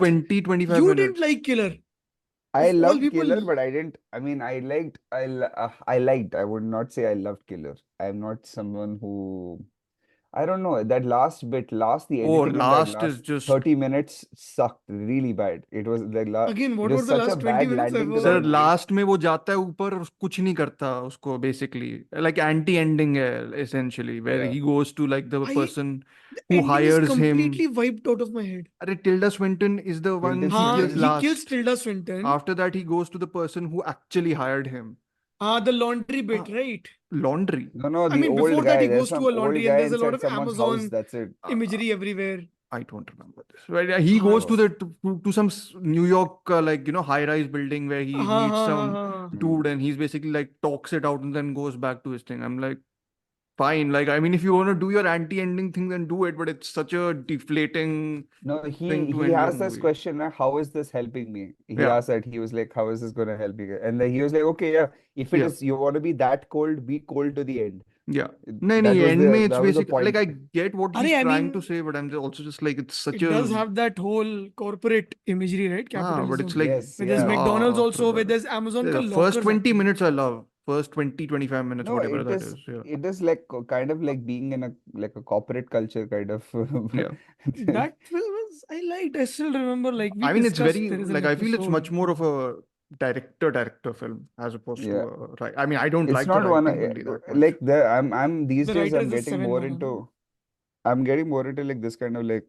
20-25 You minutes. didn't like Killer. I Of all loved people, Killer, but I didn't. I mean, I liked. I would not say I loved Killer. I'm not someone who. I don't know. That last bit, the Oh, editing in that last is last just 30 minutes sucked really bad. It was like again, it what were was the such a last 20 bad minutes landing to ever? that sir movie. Last में वो जाता है ऊपर और कुछ नहीं करता उसको basically like anti ending है essentially where Yeah. he goes to like the I person the who ending is hires him. completely wiped out of my head. अरे Tilda Swinton is the one Tilda he हाँ, kills Swinton. he kills last. Tilda Swinton. After that he goes to the person who actually hired him. The laundry bit, Ah, right? laundry. No, I the mean, old before that, guy. he There's goes to some a old laundry and guy there's a lot inside of someone's house. Amazon That's it. imagery everywhere. I don't remember this. Right, he goes to it's- the to some New York like you know high-rise building where he meets some हाँ. dude and he's basically like talks it out and then goes back to his thing. I'm like, fine. Like, I mean, if you want to do your anti-ending thing, then do it. But it's such a deflating No, thing to he end your asked this movie. question, how is this helping me? He Yeah, asked that, he was like, how is this gonna help you? And then he was like, okay, yeah, if it yeah, is you want to be that cold, be cold to the end. yeah. No, no. End me, it's That was the basic. Like, point. I get what he's I trying to mean, say, but I'm also just like, it's such it does a have that whole corporate imagery, right? but it's Capitalism. like Yes, Where there's yeah. McDonald's after also, where that. there's Amazon ka The first lockers 20 actually. minutes I love. First 20-25 minutes, No, whatever that is. Yeah. it is like kind of like being in a corporate culture kind of. Yeah. That film was, I liked. I still remember, like, we I mean, it's discussed, very there is an like I feel it's episode. much more of a director film as opposed to Yeah. a right. I mean, I don't It's like the not one writing really that much. like I'm these The days writer I'm is a getting 7 more one. into I'm getting more into like this kind of like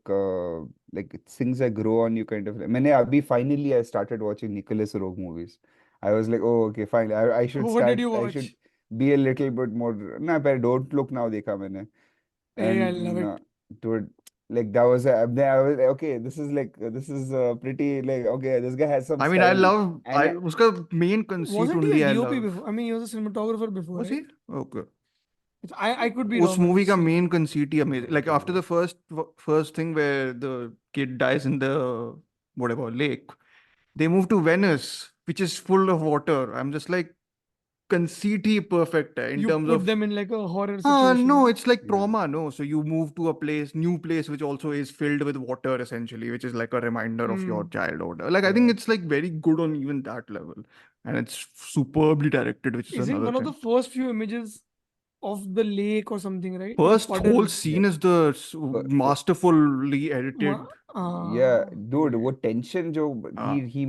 things that grow on you kind of. मैंने अभी finally I started watching Nicholas Roeg movies. I was like, oh okay, fine. I should What did start. you I should watch? be a little bit more. ना पर Don't Look Now देखा मैंने. Hey, I love And it. dude, like that was then I was like, okay, this is pretty like okay, this guy has some I mean, I style. love I And uska main conceit Wasn't he a only I DOP love. before? I mean, he was a cinematographer before, Was right? he? Okay. I could be उस wrong. movie का Still. main conceit he amazing. Like after the first thing where the kid dies in the whatever lake, they move to Venice, which is full of water. I'm just like conceit he perfect है in You terms put of them in like a horror situation. no, it's like yeah. trauma, no. So you move to a new place which also is filled with water essentially, which is like a reminder of your Hmm. childhood. Like I think Yeah. it's like very good on even that level. And it's superbly directed, which is Isn't another one of the thing. first few images of the lake or something, right? The First whole puddle. scene Yeah. is the For, masterfully Ma- edited. yeah, dude, okay. what tension jo Uh, he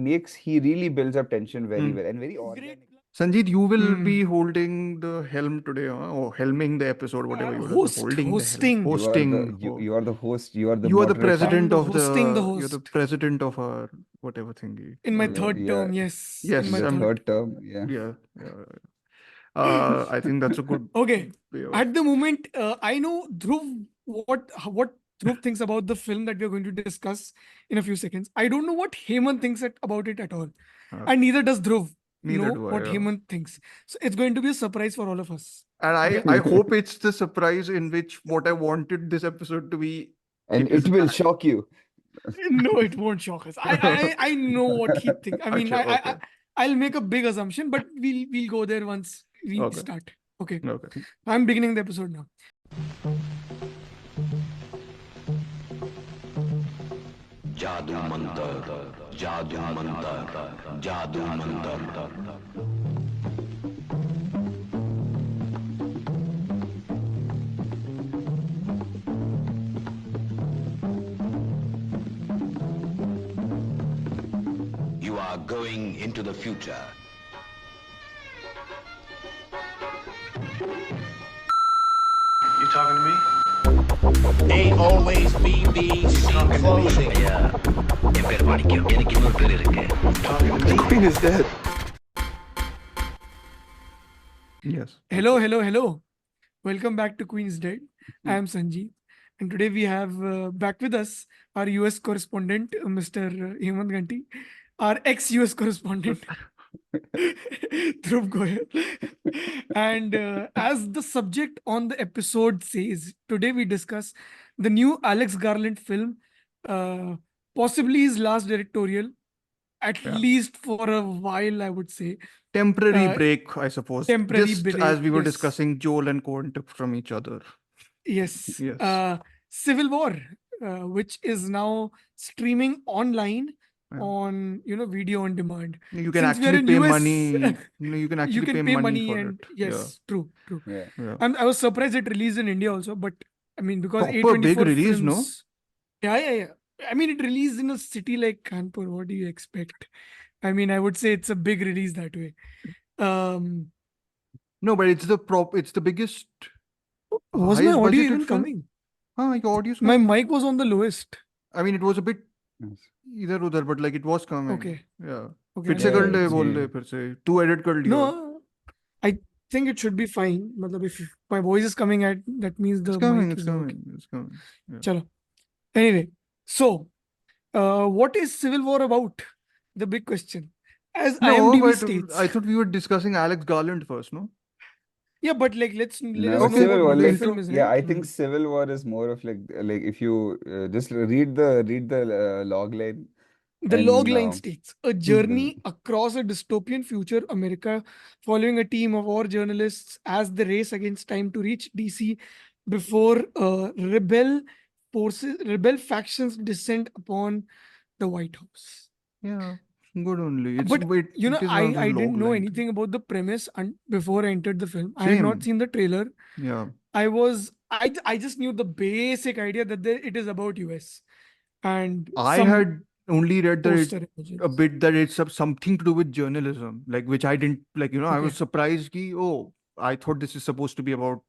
really builds up tension very hmm. well and very Great. organic. Sanjeet, you will Hmm. be holding the helm today, huh? Or helming the episode, whatever you will do. Holding the helm. Hosting. Hosting. Oh. You are the host, you are the You are the moderator. I'm president the of hosting the you're the host president of our whatever thingy. in my Uh, third Yeah, term. Yes, in in yes, my the I'm third. third term, yeah. yeah, yeah. I think that's a good Okay. way of. At the moment, I know Dhruv what Dhruv thinks about the film that we are going to discuss in a few seconds. I don't know what Hemant thinks about it at all, Uh, and neither does Dhruv neither know do I. what Hemant thinks. So it's going to be a surprise for all of us. And Okay. I hope it's the surprise in which what I wanted this episode to be. And It is. it will shock you. No, it won't shock us. I know what he thinks. I mean, Acha, okay. I'll make a big assumption, but we'll go there once we Okay. start. Okay. Okay. I'm beginning the episode now. जादू मंतर जादू मंतर जादू Mantar You are going into the future. You talking to me? Ain't always BBC clothing. என் பேர் மாணிக்கம் எனக்கு இன்னொரு பேர் இருக்கு Talking to me? Queen is dead. Yes. Hello. Welcome back to Queen's Dead. I am Sanjeet. And today we have back with us our US correspondent, Mr. Hemant Ganti, our ex-US correspondent, Dhruv Goyal. And as the subject on the episode says, today we discuss the new Alex Garland film, possibly his last directorial, at Yeah. least for a while, I would say. Temporary Uh, break, I suppose. temporary Just break, as we were yes. discussing, Joel and Cohen took from each other. Yes. Yes. Civil War. which is now streaming online Yeah. on video on demand. You can Since we are actually in pay US, money. You can you actually can pay pay money money for and it. yes, true. Yeah. Yeah. I was surprised it released in India also, but I mean because Proper big A24 release, no? films. Yeah. I mean it released in a city like Kanpur. What do you expect? I mean I would say it's a big release that way. Um, No, but it's the biggest, was my highest audio budgeted even film. coming? Your audio's My coming. mic was on the lowest. I mean, it was a bit Yes. either udhar, but like it was coming. Okay. Yeah. Okay. फिर से Yeah, कर ले it's बोल me. दे फिर से तू edit कर लिया. No, I think it should be fine. Matlab, if my voice is coming at, that means the It's coming. mic It's is okay. coming. It's coming. Yeah. Chalo. Anyway, so what is Civil War about? The big question. As No, IMDb but states. I thought we were discussing Alex Garland first, no? Yeah, but like let us No, know Okay, Civil what War. the Like, film is, yeah, right? I think Civil War is more of like if you just read the log line The and logline states a journey the- across a dystopian future America, following a team of war journalists as they race against time to reach DC before rebel factions descend upon the White House. Yeah, good only. It's But it is one of those I didn't log know line anything about the premise before I entered the film. I had Same. not seen the trailer. Yeah. I just knew the basic idea that it is about US and I some had only read that poster a images. bit that it's something to do with journalism, like which I didn't like. I was Okay. surprised. I thought this is supposed to be about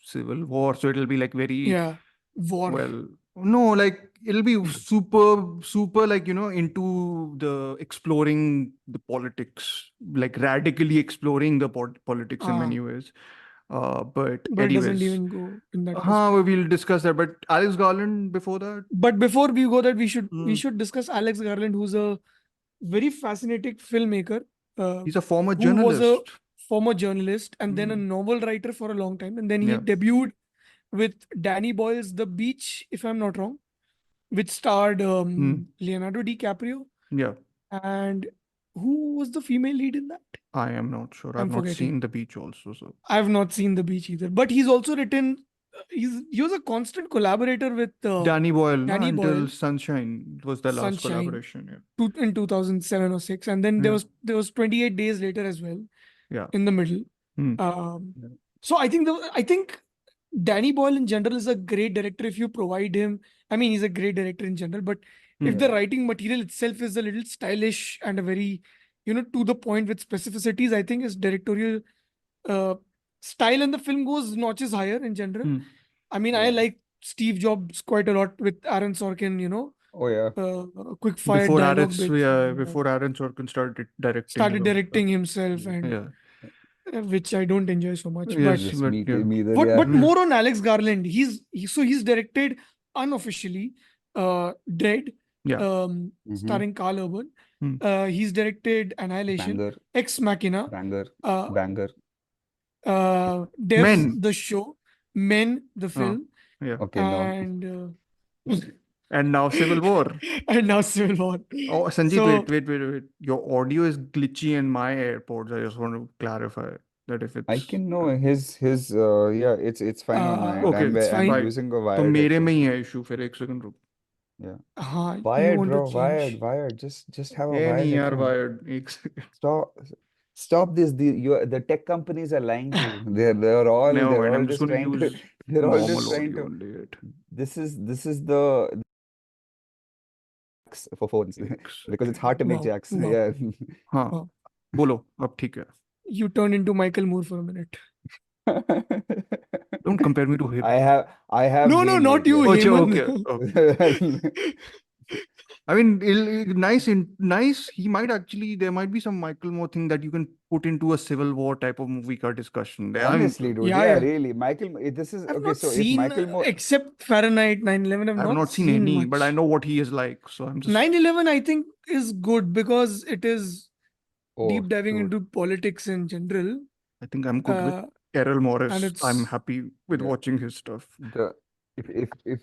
civil war, so it'll be like very Yeah, war. well. No, like it'll be super like into the exploring the politics, like radically exploring the politics in many ways. But But it doesn't anyways, even go in that aspect. we'll discuss that. But Alex Garland before that. But before we go that we Mm. should discuss Alex Garland, who's a very fascinating filmmaker. He's a former who was a journalist. former journalist and then a Mm. novel writer for a long time, and then he Yeah. debuted with Danny Boyle's The Beach, if I'm not wrong, which starred Leonardo DiCaprio. Yeah, And who was the female lead in that? I am not sure. I'm I've not forgetting. seen The Beach also. So I've not seen The Beach either. But he's also written. He was a constant collaborator with Danny Boyle, no, Danny until Boyle. Sunshine was the last Sunshine. collaboration. Yeah. In 2007 or 6, and then there Yeah. was 28 days later as well. Yeah. In the middle. Hmm. Yeah. So I think Danny Boyle in general is a great director if you provide him. I mean, he's a great director in general, but if the writing material itself is a little stylish and a very, to the point with specificities, I think his directorial style in the film goes notches higher in general. Hmm. I mean, I like Steve Jobs quite a lot with Aaron Sorkin, Oh yeah. quick fire Before dialogue Aaron, bits. before Aaron Sorkin started directing. Himself, and which I don't enjoy so much. Yes, Yes, but me, yeah. me either, But yeah. but more on Alex Garland. He's directed unofficially Dread, Yeah. starring Carl Urban. Hmm. He's directed Annihilation, Banger, Ex Machina, banger, uh, banger. Devs, Men. the show, Men, the film, Yeah. Okay, no. and now Civil War. and now Civil War. Oh, Sanjeet, So- wait. Your audio is glitchy in my AirPods. I just want to clarify that if it's I can know his yeah, it's fine on my end. okay, it's I'm fine. using a तो wired मेरे headset. में ही है issue फिर एक second रुक. Yeah. you Wired, want bro, to change. wired. Just have a ये wired नहीं यार headphone. wired एक second. Stop this. The tech companies are lying to you. They're all No, they're man, all I'm just just going to trying to use they're all just normal trying audio to only. It. this is the jacks for phones because it's hard to make Wow, jacks. wow. Yeah. हाँ Wow. बोलो अब ठीक है. You turned into Michael Moore for a minute. Don't compare me to him. I have No, gained not weight, you, Oh, Hemant. okay. I mean, nice. He might actually. There might be some Michael Moore thing that you can put into a Civil War type of movie car discussion. Honestly, dude. Yeah, Yeah, yeah. really. This is I've okay. not So if seen Michael Moore, except Fahrenheit 9/11. I've not seen any, but I much. know what he is like. So I'm just 9/11, I think, is good because it is oh, deep diving dude. into politics in general. I think I'm good with Uh, Errol and Morris. it's I'm happy with Yeah. watching his stuff. The if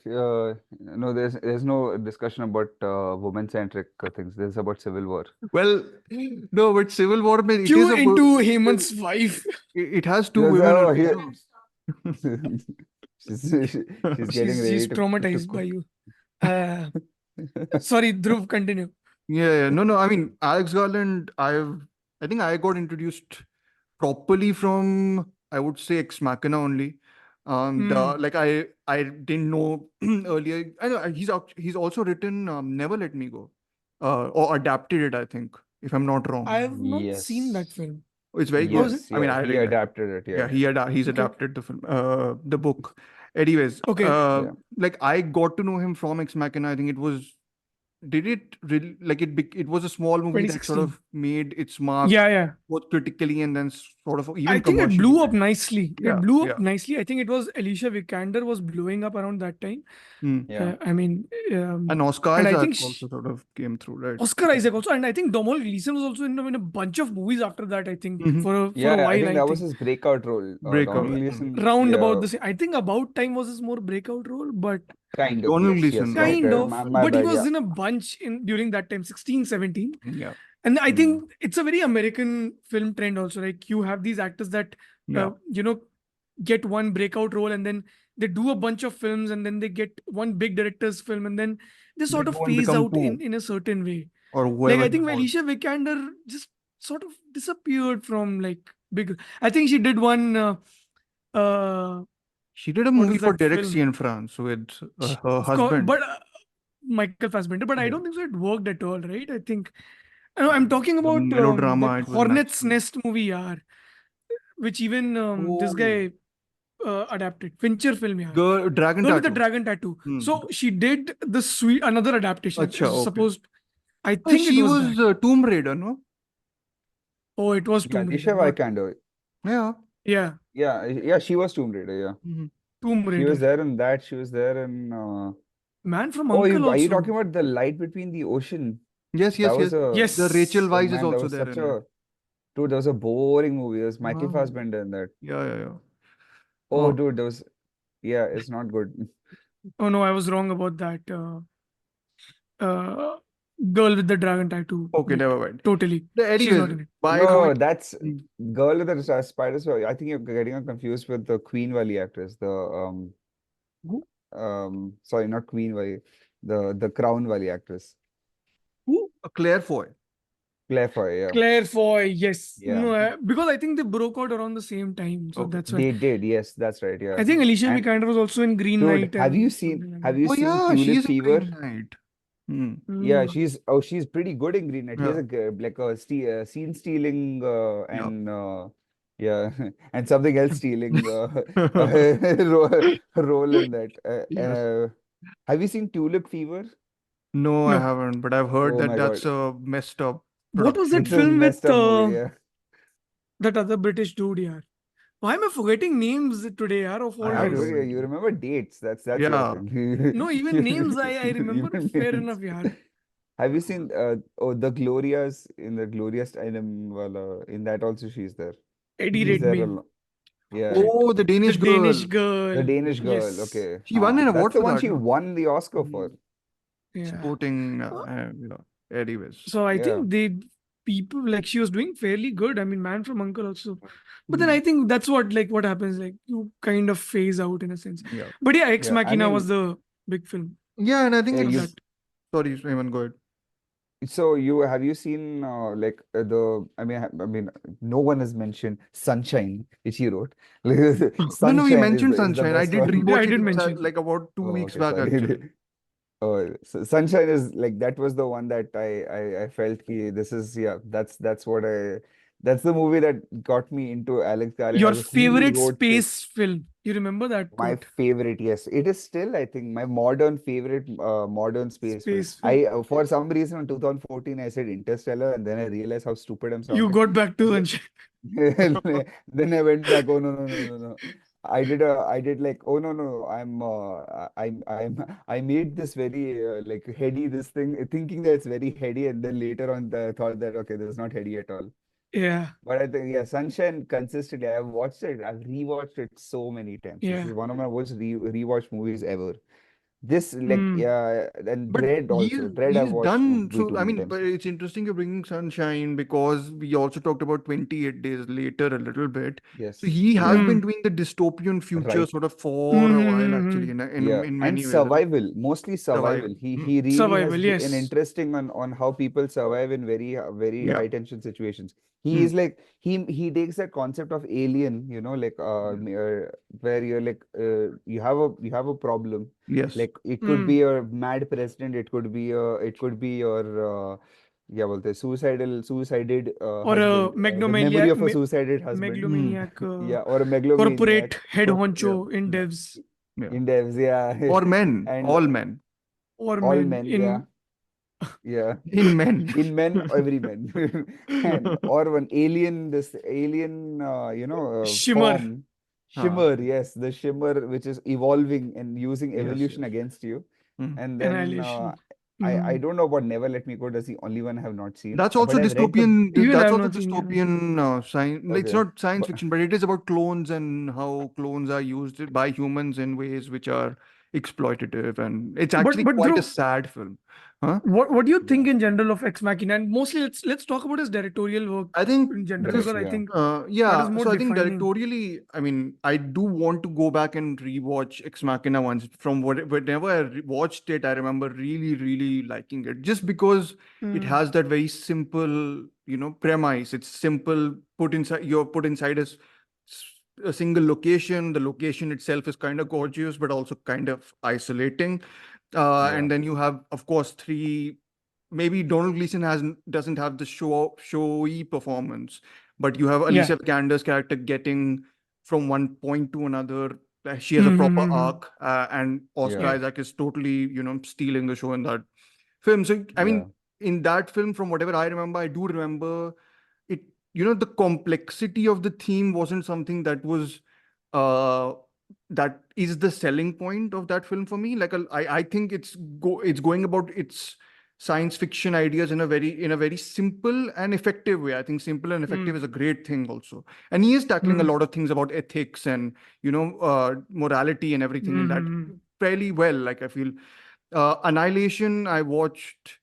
no, there's no discussion about woman-centric things. This is about Civil War. Well, no, but Civil War, mein, it cue is a into Hemant's wife. it has two Yes, women. oh, you here- know. she's getting ready She's to traumatized by you. Uh, sorry, Dhruv, continue. Yeah. No. I mean, Alex Garland. I think I got introduced properly from, I would say, Ex Machina only. Hmm. Like I didn't know earlier. I know he's also written Never Let Me Go, or adapted it. I think, if I'm not I wrong. have not seen that Yes. film. It's very How is good. it? Yes, I mean, yeah, he adapted it, yeah, yeah. he's Okay. adapted the book. Anyways, Okay. Yeah. like I got to know him from Ex Machina. I think it was, did it really, like it was a small movie that sort 2016. of made its mark Yeah, yeah. both critically and then sort of I even think it commercially. blew up nicely. It Yeah, blew up yeah. nicely. I think it was Alicia Vikander was blowing up around that time. Hmm. Yeah. I mean, And Oscar and I Isaac think also sort of came through, right? Oscar Isaac also, and I think Domhnall Gleeson was also in a bunch of movies after that. I think Mhm. for a Yeah, I while. think I that was think his breakout role. Donald Breakout. Gleeson, round yeah, about the same. I think About Time was his more breakout role, but kind of, Donald yes, Gleason, yes, right. kind okay. of. My But he bad, was yeah. in a bunch in during that time, 16, 17. Yeah, And I Hmm. think it's a very American film trend also. Like you have these actors that yeah. get one breakout role and then they do a bunch of films and then they get one big director's film and then they They sort of go and phase become out two, in a certain way. or Like whoever I they think want. Alicia Vikander just sort of disappeared from like big. I think she did one. Uh, She did a what movie is for that Derek film? in France with her Of course, husband. but Michael Fassbender. But I Yeah. don't think so. It worked at all, right? I think. I know, I'm talking The about that melodrama, it was an Hornet's action. Nest movie, yeah, which even this Oh, guy adapted Fincher film, yeah. Dragon Girl with the Tattoo. Dragon Tattoo. Hmm. So she did the sweet another adaptation. Acha, okay. Supposed, I think it She was was that. Tomb Raider, no? Oh, it was Yeah, Tomb Raider, Alicia not Vikander. Yeah. yeah, Yeah, she was Tomb Raider, yeah. Mhm. Tomb She was Raider. there in that, she was there in Man from oh, Uncle are you also. talking about The Light Between the Ocean? Yes, That yes, yes. was a The Rachel Yes. oh Weisz is man, that also was there such in it. a dude, that was a boring movie. There's Michael Wow. Fassbender in that. Yeah, yeah, yeah. Oh Oh, dude, that was yeah, it's not good. Oh no, I was wrong about that. Uh, Girl with the Dragon Tattoo. okay, Like never mind. totally, she's Anyways, not in it. by No, going. that's Hmm. Girl with the Spider Sword. I think you're getting her confused with the Queen Wali actress. The Who? sorry, not Queen Wali, the Crown Wali actress. Who? Claire Foy. Claire Foy, yeah. Claire Foy, yes. Yeah. No, because I think they broke out around the same time, so Okay. that's why. They did, yes, that's right, yeah. I think Alicia And Vikander was also in Green dude, Knight and something like have that. you Oh seen yeah, she Tulip is in Fever? Green Knight. Hmm. Yeah, Mm. she's pretty good in Green Knight. She has Yeah. like a scene stealing Yeah. and yeah, and something else stealing role in that. Yes. Have you seen Tulip Fever? No, I No. haven't, but I've heard Oh that my God, that's a messed up What was that it's production. a film messed with up movie. Yeah, that other British dude, yeah? Why am I forgetting names today, yeah, of I all yeah, have no days? dude, you idea. remember dates? That's your Yeah. thing. No, even names I remember Even fair names. enough, yeah. Have you seen the Glorias in the Glorious Time? Well, in that also she's there. Eddie She's there a Redmayne. lot. Yeah. Correct. Oh, the The Danish Danish girl. The girl. Danish girl, Yes. okay. She won an That's award the for one that, she no? won the Oscar Hmm. for. Yeah. Supporting, Uh, yeah. Anyways. So I Yeah. think people like she was doing fairly good. I mean, Man from Uncle also. But then Hmm. I think that's what happens. Like you kind of phase out in a sense. Yeah. But yeah, Ex Yeah. I Machina was mean, the big film. Yeah, and I think yeah, Of you that. it's, sorry, Raymond, go ahead. so you have you seen like the I mean no one has mentioned Sunshine, which he wrote. No, no, we Sunshine mentioned is the Sunshine. I best did one. I rewatch it did mention. like about 2 weeks Okay, back, actually. sorry. Oh, so Sunshine is like that was the one that I felt this is yeah that's what that's the movie that got me into Alex Garland Your as who favorite wrote this. space film. You remember that My quote? favorite, yes, it is still I think my modern favorite modern space film. Space film. For some reason in 2014 I said Interstellar and then I realized how stupid I'm You sounding. got back to And Sunshine. then I went back. Oh no. I did like oh no I made this very like heady this thing thinking that it's very heady and then later on the thought that okay this is not heady at all. Yeah. But I think yeah, Sunshine consistently. I've watched it. I've rewatched it so many times. This Yeah. is one of my most rewatched movies ever. This like Hmm. and But Dread also. Dread I've he's watched done way so. too I many mean, times. but it's interesting you're bringing Sunshine because we also talked about 28 Days Later a little bit. So Yes. he has Yeah. Hmm. been doing the dystopian future Right. sort of for a while, Hmm. actually, Yeah, in and many ways. survival, mostly survival. Survival. He really has Survival, an yes. interesting on how people survive in very Yeah. high tension situations. He Mm. is like he takes that concept of alien, like Yeah. where you're like you have a problem. Yes. Like it could Hmm. be a mad president, it could be your yeah, bolte hai, suicided Or a husband, the memory megalomaniac, of a suicided husband. Mm. megalomaniac Yeah, or a megalomaniac. corporate head Yeah. honcho in Yeah. devs, Yeah. In devs, yeah. Or men. And All men. or all men men, yeah. in Yeah, In men. in men, every man, and or one alien, this alien, shimmer. form, Huh. shimmer. Yes, the shimmer which is evolving and using Yes. evolution Yes. against you. Mm. And then Annihilation. I Mm. don't know about Never Let Me Go. That's the only one I have not seen. That's also But I've read the dystopian. Even That's I've also not seen it. dystopian science. It's okay, not science but fiction, but it is about clones and how clones are used by humans in ways which are exploitative, and it's actually But quite a Dhruv, sad film. Huh? what do you yeah, think in general of Ex Machina? And mostly let's talk about his directorial work I think in general, right, because this, I yeah, think that is yeah. more So I think defining. directorially, I mean, I do want to go back and rewatch Ex Machina once. From whenever I watched it, I remember really, really liking it, just because it Mm. has that very simple, premise. It's simple. You're put inside a single location. The location itself is kind of gorgeous, but also kind of isolating. yeah, And then you have, of course, three. Maybe Donald Gleason doesn't have the showy performance, but you have Yeah. Alicia Vikander's character getting from one point to another. She has a proper Mm-hmm. arc, and Oscar yeah, Yeah. Isaac is totally, stealing the show in that film. So, I yeah, mean, in that film, from whatever I remember, I do remember it. The complexity of the theme wasn't something that was, uh, that is the selling point of that film for me. Like, I think it's going about its science fiction ideas in a very simple and effective way. I think simple and effective Mm. is a great thing also. And he is tackling a Mm. lot of things about ethics and, morality and everything in that Mm-hmm. fairly well. Like, I feel Annihilation, I watched.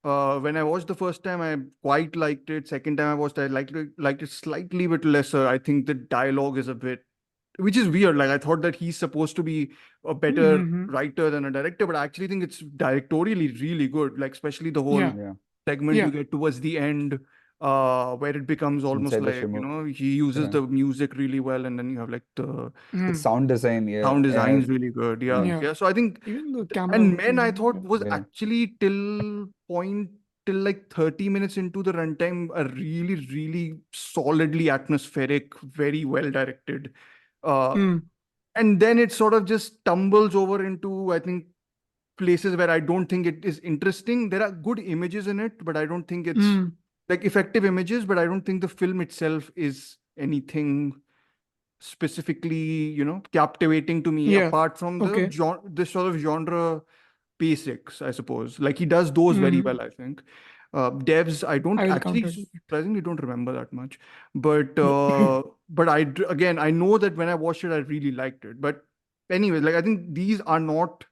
When I watched the first time, I quite liked it. Second time I watched, I liked it slightly bit lesser. I think the dialogue is a bit, which is weird. Like, I thought that he's supposed to be a better Mm-hmm. writer than a director, but I actually think it's directorially really good. Like, especially the whole Yeah. yeah. segment you Yeah. get towards the end, where it becomes almost Inside the like, shimmer, he uses yeah. the music really well, and then you have like the The Mm. sound design, yeah, sound design's really good. Yeah, yeah, Yeah. yeah. So I think, Even the camera and work Men, is I thought, yeah. was yeah, actually till like 30 minutes into the runtime, a really, really solidly atmospheric, very well directed. Uh, Mm. and then it sort of just tumbles over into, I think, places where I don't think it is interesting. There are good images in it, but I don't think it's Mm. like effective images, but I don't think the film itself is anything specifically, captivating to me, Yeah. apart from Okay. the sort of genre basics, I suppose. Like, he does those very Mm-hmm. well, I think. Devs, I I don't will actually, counter it. surprisingly, don't remember that much. But again, I know that when I watched it, I really liked it. But anyways, like, I think these are not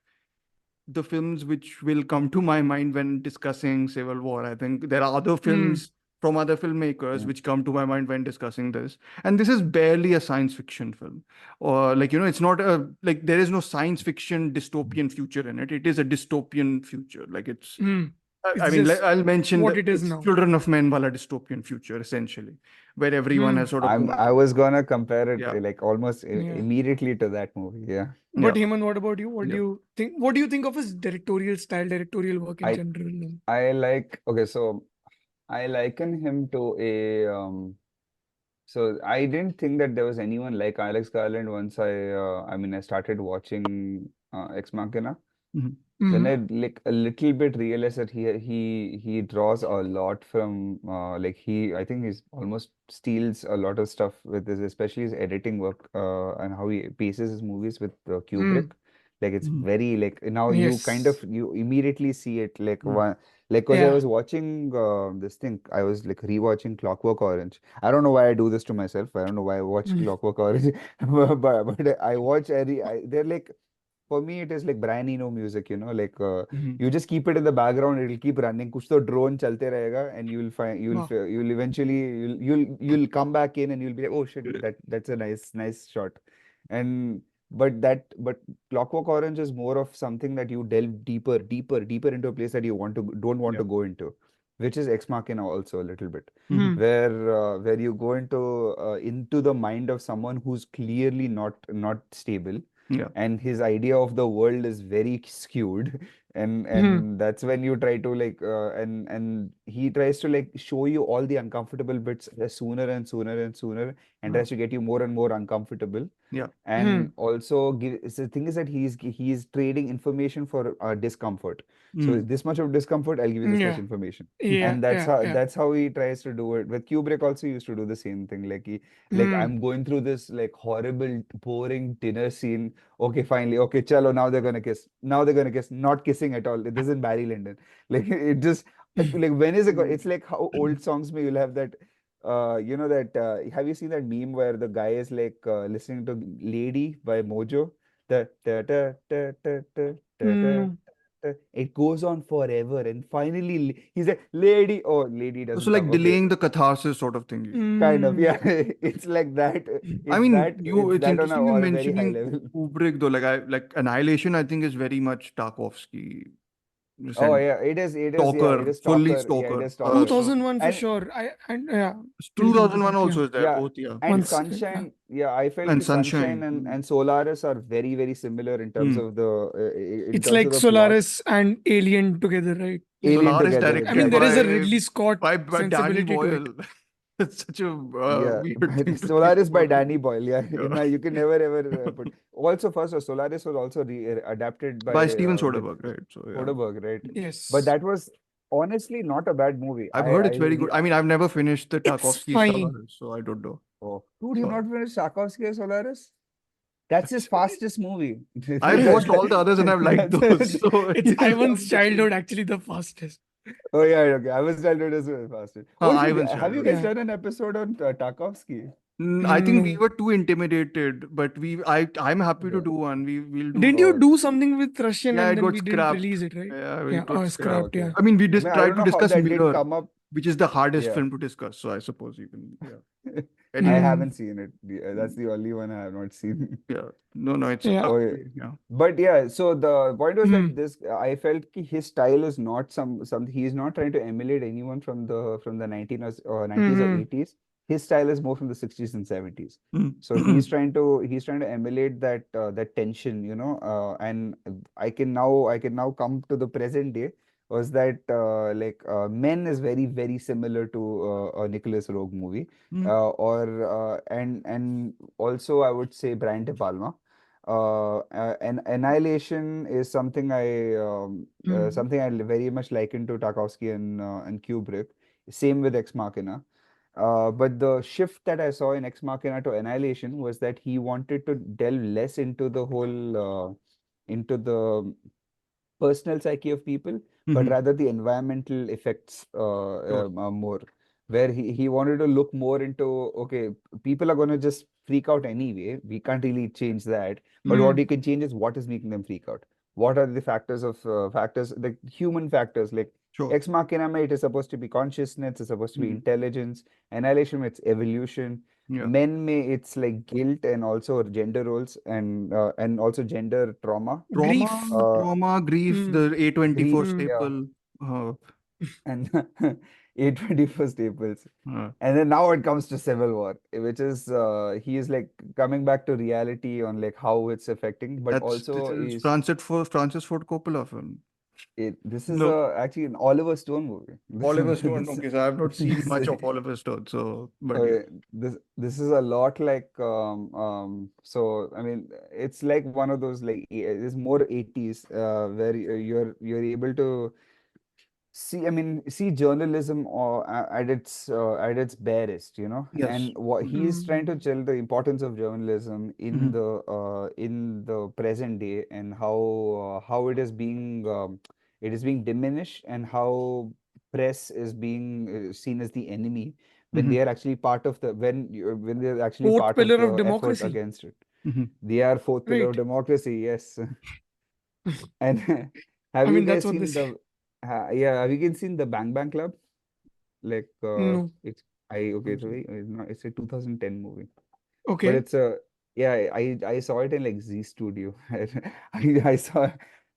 the films which will come to my mind when discussing Civil War. I think there are other Mm. films from other filmmakers yeah. which come to my mind when discussing this. And this is barely a science fiction film. Or, like, it's not like, there is no science fiction dystopian future in it. It is a dystopian future. Like, it's, Mm. I It's mean, like, just I'll mention what that it is it's now. Children of Men wala dystopian future, essentially, where everyone has Mm. sort of gone I to, was gonna compare it yeah, like almost Yeah. immediately to that movie. Yeah. But yeah, Hemant, what about you? What do yeah. you think? What do you think of his directorial style, directorial work in I general? I like okay, so I liken him to a so I didn't think that there was anyone like Alex Garland once I mean I started watching Ex Machina. Mhm. Then Mm-hmm. I like a little bit realized that he draws a lot from like I think he's almost steals a lot of stuff with this, especially his editing work and how he paces his movies with Kubrick. Mm. Like it's Mhm. very like now you kind of Yes. you immediately see it like Mhm. one like because I Yeah. was watching this thing I was like rewatching Clockwork Orange. I don't know why I do this to myself. I don't know why I watch Mm. Clockwork Orange, but I watch they're like for me it is like Brian Eno music, you know, like Mhm. you just keep it in the background, it'll keep running. Kuch to drone chalte rahega, and you'll find Wow. you'll eventually you'll come back in and you'll be like, oh shit, that's a nice shot. And but Clockwork Orange is more of something that you delve deeper into a place that you don't want Yeah. to go into, which is Ex Machina also a little bit, Hmm. where you go into the mind of someone who's clearly not stable, Yeah. and his idea of the world is very skewed, and Hmm. that's when you try to like and he tries to like show you all the uncomfortable bits sooner and sooner and sooner, and tries to get you more and more uncomfortable. Yeah. And also the thing is that he's trading information for discomfort. So Mm. this much of discomfort, I'll give you this much Yeah. information. Yeah. And Yeah. that's how he tries to do it. With Kubrick also used to do the same thing. Like Hmm. I'm going through this like horrible, boring dinner scene. Okay, finally, okay, chalo, now they're gonna kiss. Now they're gonna kiss. Not kissing at all. This isn't Barry Lyndon. Like it just like when is it? It's like how old songs may you'll have that you know that have you seen that meme where the guy is like listening to Lady by Mojo? The ta ta ta ta ta ta ta. Hmm. It goes on forever, and finally he's like, "Lady." Oh, Lady So doesn't like come. Okay, delaying the catharsis sort of thing. kind of, Hmm. yeah. It's like that. I mean, It's it's that on interesting you on a very high mentioning level. Kubrick though. Like like Annihilation, I think is very much Tarkovsky. Oh And yeah, it is, yeah, it Stalker, is fully Stalker, yeah, it Stalker. is Stalker. So 2001 for And sure. And yeah, we'll come to 2001 that. Yeah. also is there, yeah, both, yeah. and Once. Yeah. Sunshine, yeah, I felt And the Sunshine Sunshine. and Solaris are very similar in terms Mm. of the in It's terms of like the plot. Solaris and Alien together, right? Like, Alien Solaris together, I mean, directed there is a exactly. Ridley Scott by Danny sensibility to it. Boyle. It's such a Yeah, weird thing to think Solaris by about. Danny Boyle. Yeah, Yeah. you can never ever put. Also, first, Solaris was also adapted By by Steven with Soderbergh, right? So yeah. Soderbergh, right? But Yes. that was honestly not a bad movie. I've heard it's very good. I mean, I've never finished the It's Tarkovsky fine. Solaris, so I don't know. Oh, dude, you've So not finished Tarkovsky or Solaris? That's his fastest movie. I've watched all the others and I've liked those. That's- So It's Ivan's I'm just childhood actually the fastest. Oh yeah, okay. I was childhood as well fastest. Oh, Ivan's have you childhood. guys Yeah. done an episode on Tarkovsky? I think we No. were too intimidated, but I'm happy to Okay. do one. We'll do. Didn't you do something with Russian Yeah, and it then got we didn't scrapped. release it, right? Yeah, Yeah, it got Oh, scrapped. scrapped, yeah. okay. I mean, we I mean, just I tried don't to know how discuss that did Mirror, come up. which is the hardest Yeah. film to discuss. So I suppose even yeah. I Anyway, haven't seen it. Yeah, that's the only one I have not seen. yeah. No, it's Yeah. Oh, yeah. yeah. But yeah, so the point was Hmm. that this I felt his style is not some he's not trying to emulate anyone from the 90s or Hmm. 80s. His style is more from the 60s and 70s. Mm. So he's trying to emulate that tension, you know, and I can now come to the present day was that Men is very similar to a Nicholas Roeg movie, Mm. and also I would say Brian De Palma. And Annihilation is Hmm. something I very much liken to Tarkovsky and Kubrick. Same with Ex Machina. But the shift that I saw in Ex Machina to Annihilation was that he wanted to delve less into the whole into the personal psyche of people, but Mhm. rather the environmental effects Sure. more. Where he wanted to look more into, okay, people are going to just freak out anyway. We can't really change that. But what Hmm. we can change is what is making them freak out. What are the factors, like human factors, like Sure. Ex Machina, it is supposed to be consciousness, it's supposed to be Mm. intelligence. Annihilation, it's evolution. Yeah. Men may it's like guilt and also gender roles and also gender trauma. Grief. Grief, Hmm. the A24 Grief, Hmm. yeah, staple. Uh, and A24 staples. uh, And then now it comes to Civil War, which is he is like coming back to reality on like how it's affecting, but this also is is Francis Ford Coppola film. this is No, actually an Oliver Stone movie. Oliver Stone. This, Okay, so I have not seen this, much of Oliver Stone. So, but yeah. okay, this is a lot like so I mean it's like one of those like it's more 80s where you're able to see journalism at its barest, you know, Yes. and what he is trying to Hmm. tell the importance of journalism Mhm. in the present day, and how it is being diminished, and how press is being seen as the enemy when Mhm. they are actually part of the when they're actually Fourth part of pillar of the effort democracy. against it. Mhm. They are fourth pillar of Right. democracy. Yes. And have I you mean, guys that's what they seen say. have you guys seen the Bang Bang Club? Like No. it's okay, it's not, it's a 2010 movie. But Okay. it's a yeah, I saw it in like Z Studio. I saw,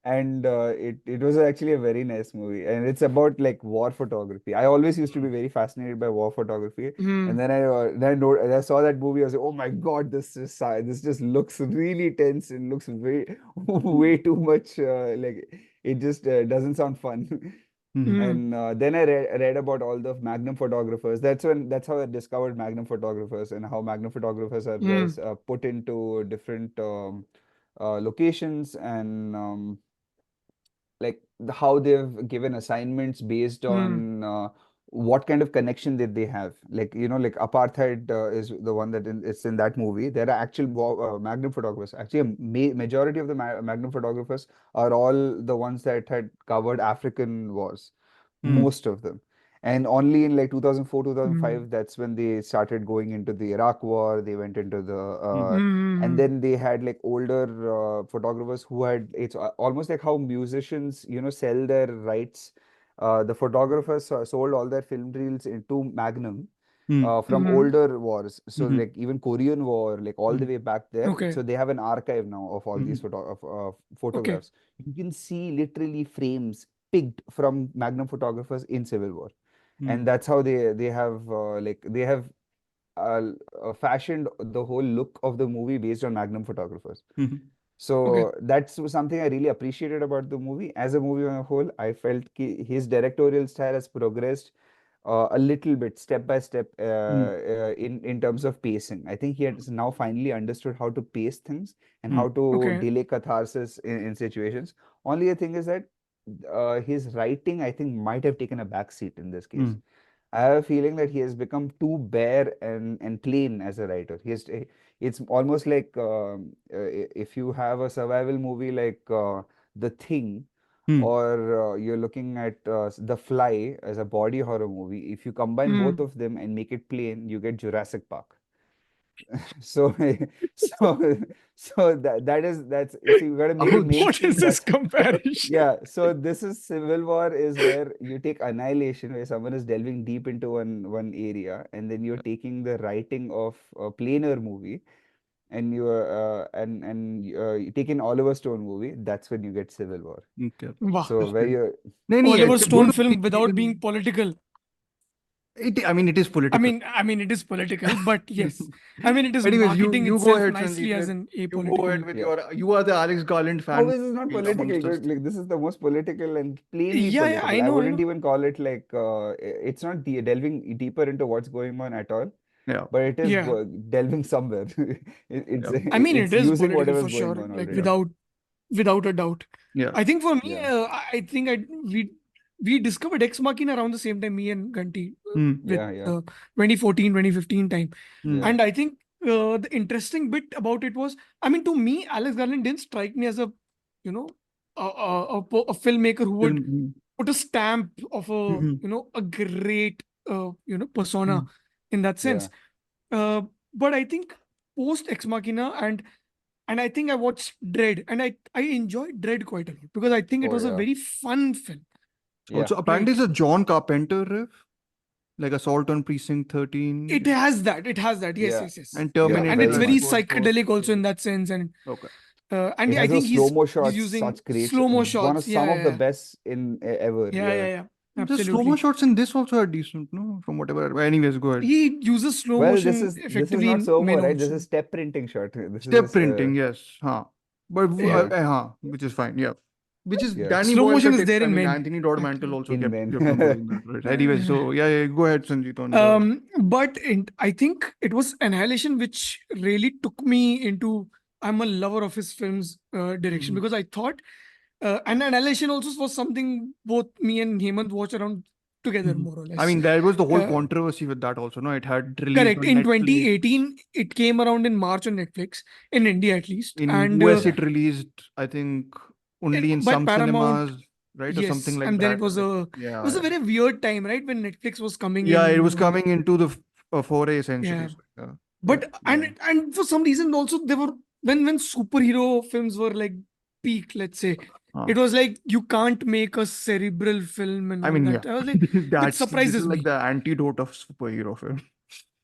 and it was actually a very nice movie, and it's about like war photography. I always used to be very fascinated by war photography, Hmm. and then I saw that movie. I was like, oh my God, this just looks really tense and looks way way too much. Like it just doesn't sound fun. Mhm. Hmm. And then I read about all the Magnum photographers. That's how I discovered Magnum photographers and how Magnum photographers are Hmm. was put into different locations and like how they've given assignments based Hmm. on what kind of connection that they have. Like like apartheid is the one that it's in that movie. There are actual Magnum photographers. Actually, a majority of the Magnum photographers are all the ones that had covered African wars, Mm. most of them. And only in like 2004, Hmm. 2005, that's when they started going into the Iraq war. They went into the Mm. and Hmm. then they had like older photographers who had it's almost like how musicians sell their rights. The photographers sold all their film reels into Magnum Mm. from Hmm. older wars. So Mhm. like even Korean War, like all the Mm. way back there. Okay. So they have an archive now of all these Mhm. Okay. photographs. You can see literally frames picked from Magnum photographers in Civil War, Mm. and that's how they have they have fashioned the whole look of the movie based on Magnum photographers. Mhm. Okay. So that's something I really appreciated about the movie. As a movie on a whole, I felt his directorial style has progressed a little bit, step by step, Mm. in terms of pacing. I think he has now finally understood how to pace things and how Mm. to Okay. delay catharsis in situations. Only the thing is that his writing, I think, might have taken a back seat in this case. Mm. I have a feeling that he has become too bare and plain as a writer. It's almost like if you have a survival movie like The Thing, Mm. or you're looking at The Fly as a body horror movie. If you combine both Hmm. of them and make it plain, you get Jurassic Park. So, so, so that's you see, you got to make it Ouch. What is mainstream. this That's comparison? yeah, so this is Civil War is where you take Annihilation, where someone is delving deep into one area, and then you're taking the writing of a plainer movie, and you take an Oliver Stone movie. That's when you get Civil War. Okay. Wow. So where Interesting. you No, no, Oliver it's a good Stone film without movie. being political. I mean, it is political. I mean, it is political, but yes, I mean, it is Anyways, marketing you go itself ahead, nicely Sanjeet. as an You go apolitical. ahead with yeah. you are the Alex Garland How fan is this not political, amongst us. dude? Like this is the most political and plainly Yeah, yeah, political. I I know, I wouldn't know. even call it like it's not delving deeper into what's going on at all, Yeah. but it is Yeah, delving somewhere. Yeah. I mean, it It's is using political whatever's for going sure, on like Yeah. already. without a doubt. Yeah. I think for me, Yeah, I think we discovered Ex Machina around the same time, me and Ganti, Mm. with yeah, 2014, 2015 time. Mm. yeah. And I think the interesting bit about it was, I mean, to me, Alex Garland didn't strike me as a, you know, a filmmaker who would Film. put a stamp of a, Mm. a great, persona Mm. in that Yeah. sense. Uh, but I think post Ex Machina and I think I watched Dread, and I enjoyed Dread quite a lot because I think it Oh was a yeah, very fun film, yeah, Also, apparently, right? it's a John Carpenter riff, like Assault on Precinct 13 It has that. It has that. Yes, yeah, yes, yes. and yeah. And Terminator, it's Very I very much. suppose, both. psychedelic also in that sense. Okay. And It I has think those slow-mo he's shots, using such great shot. slow-mo One of shots. Yeah, some of yeah, the yeah. best in ever. Yeah, Yeah. yeah, yeah. The slow-mo Absolutely. shots in this also are decent, no? From whatever. But anyways, go ahead. He uses slow Well, motion this is effectively not in slow-mo, men right? This also. is step printing shot. This is Step this. printing, yes. Huh. But Yeah. which is fine. Yeah. Which is Yeah, Danny Slow Boyle motion ka is tip. there I in mean, men, Anthony Dodd Mantle actually. also in men. kept on doing that, right? Anyways, so yeah, go ahead, Sanjeet, on the. But I think it was Annihilation which really took me into. I'm a lover of his films direction Mhm. because I thought, and Annihilation also was something both me and Hemant watched around together, Mhm. more or I less. mean, there was the whole Uh, controversy with that also, no? It had released Correct. on In Netflix. 2018, it came around in March on Netflix, in India at least. In And US, Yeah, it released, I think, only in by some Paramount, cinemas, right? Or something yes. like And then that. it was Like, it was yeah. a very weird time, right? When Netflix was coming Yeah, it in, was coming into the foray essentially. yeah. So, yeah. But yeah, and for some reason also there were when superhero films were like peak, let's say, Ah. it was like you can't make a cerebral film and I all mean, that. yeah, I was like, which this surprises is like me. the antidote of superhero film.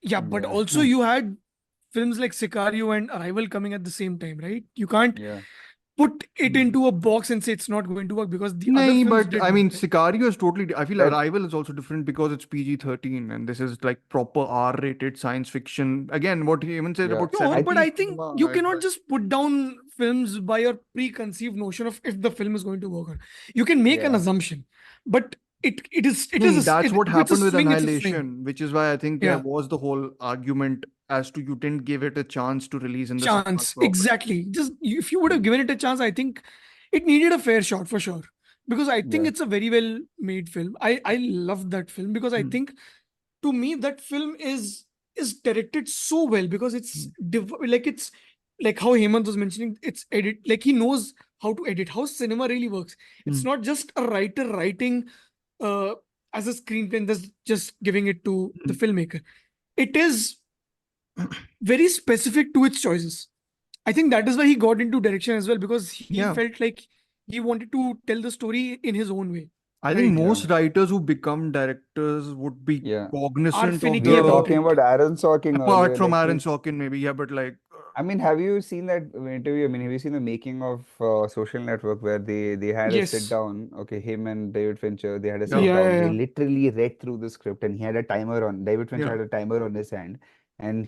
Yeah, but Yeah. also you had films like Sicario and Arrival coming at the same time, right? You can't Yeah. put it Mm. into a box and say it's not going to work because the other Nay, films but did I work, mean, right? Sicario is totally. I feel But Arrival is also different because it's PG-13 and this is like proper R-rated science fiction. Again, what he even said yeah, about No, but 70s I think cinema. you It's cannot like, just put down films by your preconceived notion of if the film is going to work or not. You can make an yeah, assumption, but no, that's what if it's a happened with swing, it's a swing. Annihilation, which is why I think there Yeah, was the whole argument as to you didn't give it a chance to release in the cinemas chance properly. exactly. If you would have mm, given it a chance, I think it needed a fair shot for sure. Because I think yeah, it's a very well made film. I love that film because I Mm, think to me that film is directed so well because mm, like it's like how Hemant was mentioning, it's edit, like he knows how to edit, how cinema really works. It's mm, not just a writer writing uh as a screenplay and just giving it to the mm. filmmaker. It is very specific to its choices. I think that is why he got into direction as well, because he Yeah. felt like he wanted to tell the story in his own way, I think right? yeah, most writers who become directors would be yeah. Are cognizant of We finicky were about talking the, it. about Aaron Sorkin apart earlier. from Like Aaron he's, Sorkin, maybe, yeah, but like, I mean, have you seen that interview? I mean, have you seen the making of Social Network where they had a sit Yes. down? Okay, him and David Fincher, they had a yeah, sit Yeah, down. yeah, They yeah. literally read through the script, and he had a timer on. David Fincher yeah. had a timer on his hand, and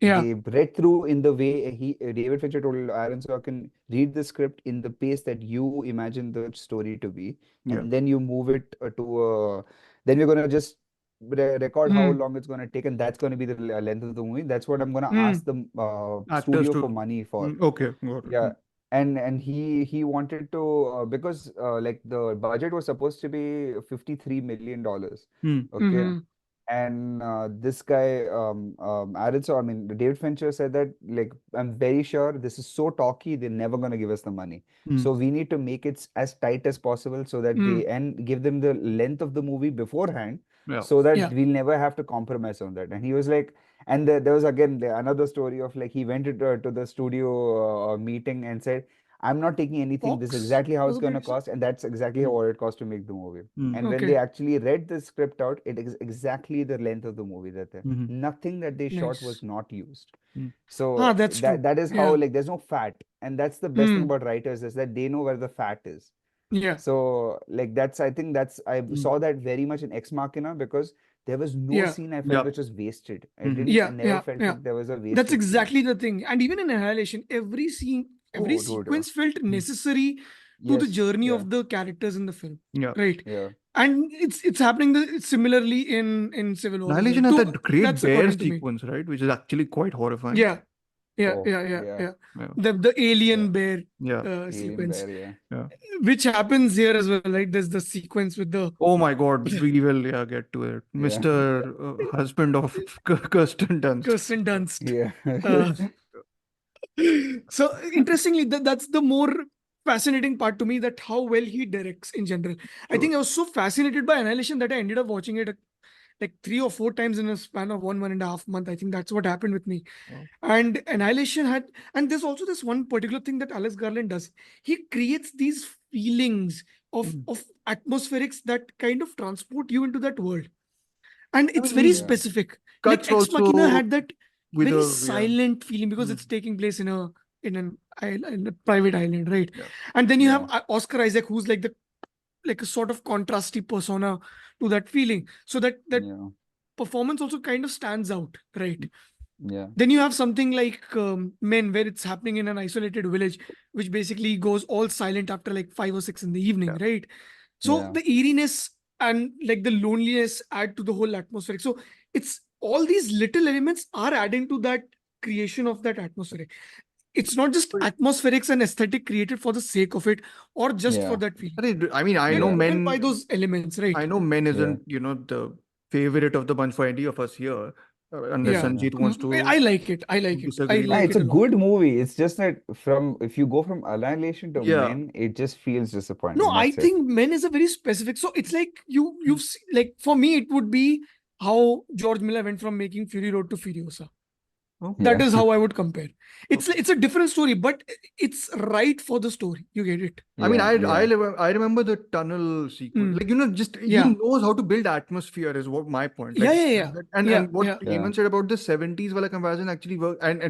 Yeah. they read through in the way David Fincher told Aaron Sorkin, read the script in the pace that you imagine the story to be, Yeah. and then you move it then we're gonna just record how Hmm. long it's going to take, and that's going to be the length of the movie. That's what I'm going to Hmm. ask the Actors studio for to, money for. okay, got it. Yeah, and he wanted to because like the budget was supposed to be $53 million. Mm, Okay, Hmm. and this guy, Aaron, so I mean, David Fincher said that, like, I'm very sure this is so talky, they're never going to give us the money. mm, So we need to make it as tight as possible so that Hmm. and give them the length of the movie beforehand yeah. so that Yeah. we'll never have to compromise on that. And he was like, and there was again another story of like he went to the studio meeting and said, I'm not taking anything. This is Fox exactly how was it's the going to producer. cost, and that's exactly Mm, what it cost to make the movie. mm, And when they Okay. actually read the script out, it is exactly the length of the movie that mhm, nothing that they shot was Nice. not used. mm. Ah, So that's true. that is how, Yeah. like, there's no fat, and that's the best thing Hmm. about writers is that they know where the fat is. Yeah. So like I think that's I Mm, saw that very much in Ex Machina because there was no Yeah. scene I felt yeah. which was wasted. Mhm. I Yeah. never Yeah. felt Yeah. like there was a That's wasted scene. exactly the thing. And even in Annihilation, every scene, every Oh, dude. sequence felt Mm, necessary to the Yes. journey Yeah. of the characters in the film. yeah. Right. Yeah. And it's happening similarly in Civil War as well. Annihilation has So that great that's bear according to me. sequence, right? Which is actually quite horrifying. Yeah. Yeah. Oh, Yeah. Yeah. yeah. Yeah. Yeah. The Yeah. alien bear Yeah. Alien sequence, Bear. Yeah. Yeah. which happens here as well. Right. There's the sequence with the Oh my God, we will, yeah, get to it. Yeah. Mr. Husband of Kirsten Dunst. Kirsten Dunst. Yeah. Uh, so interestingly, that's the more fascinating part to me, that how well he directs in general. I Sure. think I was so fascinated by Annihilation that I ended up watching it like 3 or 4 times in a span of 1.5 month. I think that's what happened with me. Wow. And Annihilation had, and there's also this one particular thing that Alex Garland does. He creates these feelings Mm. of atmospherics that kind of transport you into that world. And I it's mean, very he Yeah. specific. Like cuts Ex Machina also had that with very a, yeah. silent feeling because Mm, it's taking place in a private island, right? yeah. And then you have Yeah. Oscar Isaac, who's like a sort of contrasty persona to that feeling. So that Yeah. performance also kind of stands out, right? Yeah. Then you have something like Men, where it's happening in an isolated village, which basically goes all silent after like 5 or 6 in the evening, Yeah. right? So Yeah. the eeriness and like the loneliness add to the whole atmosphere. So it's all these little elements are adding to that creation of that atmosphere. It's not just But atmospherics and aesthetic created for the sake of it or just for Yeah. that feeling. I mean, I They're know Yeah. driven by Men, those elements, right? I know Men Yeah. isn't, the favorite of the bunch for any of us here, unless Yeah. Yeah. Sanjeet wants I to like it. I like it. I disagree Ah, with like it's it a a lot. good movie. It's just that if you go from Annihilation to Yeah. Men, it just feels No, disappointing. I That's it. think Men is a very specific. So it's like you've like for me, it would be how George Miller went from making Fury Road to Furiosa. Okay. That Yeah. is how I would compare. It's Okay. it's a different story, but it's right for the story. You get it? I mean, Yeah, yeah. I remember the tunnel sequence. Mm. Like, you know, just he Yeah. knows how to build atmosphere is what my point. Like, Yeah. and what Yeah. Yeah. Hemant said about the 70s wala comparison actually work, and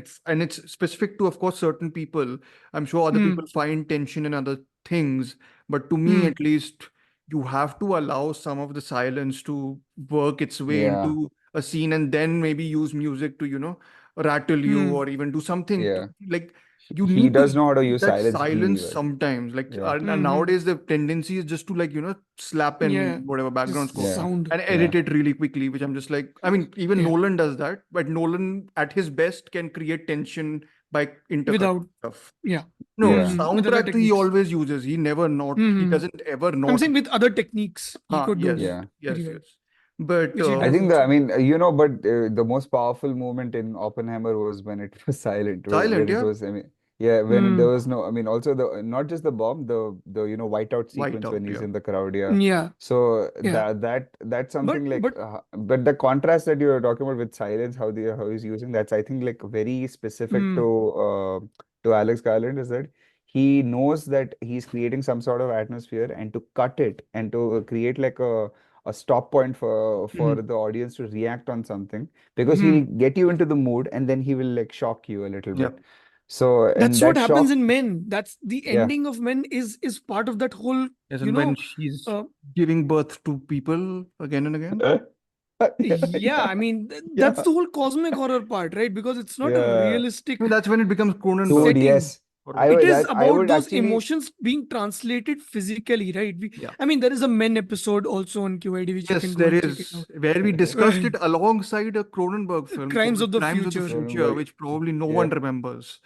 it's specific to, of course, certain people. I'm sure other people Mm. find tension in other things, but to me Mm. at least, you have to allow some of the silence to work its way Yeah. into a scene, and then maybe use music to, you know, rattle you, Mm. or even do something Yeah. like you He need to does know how to use use that silence really silence well. sometimes. Like, Yeah. and Mhm. nowadays the tendency is just to, like, you know, slap Yeah. in whatever background Just score Yeah. sound. and Yeah. edit it really quickly, which I'm just like, I mean, even Yeah. Nolan does that, but Nolan at his best can create tension by intercutting Without. stuff. Yeah. No, Yeah. With other soundtrack he techniques. always uses. He never not, he Mhm. doesn't ever I'm not. saying with other techniques, he could do Yes, that Yeah. very well, But which he I does think also. I mean, you know, but the most powerful moment in Oppenheimer was when it was silent, silent, when it yeah, was, I mean, yeah, when there Mm. was no, I mean, also not just the bomb, the you know, whiteout white sequence when out, he's yeah. in the crowd, yeah. Yeah. So Yeah. that's But something like, but but the contrast that you were talking about with silence, how he's using, that's I think like very specific mm, to Alex Garland, is that he knows that he's creating some sort of atmosphere, and to cut it and to create like a stop point for Mhm. the audience to react on something, because he'll mhm. get you into the mood and then he will like shock you a little Yeah. bit. So, and That's what that happens shock, in Men. That's the yeah. ending of Men is part of that whole, Yes, you and when know, she's uh, giving birth to people again and again. yeah, I mean, that's Yeah. the whole cosmic horror part, right? Because it's not a Yeah. realistic I mean, that's when it becomes Dude, Cronenberg setting. yes. or I whatever. would It is that I about would those actually, emotions being translated physically, right? Yeah. I mean, there is a Men episode also on QID, which you can Yes, go there and check it is, out. where we discussed it alongside a Cronenberg film Crimes called of the Crimes of the Future. Future, Cronenberg, which probably no yeah. one remembers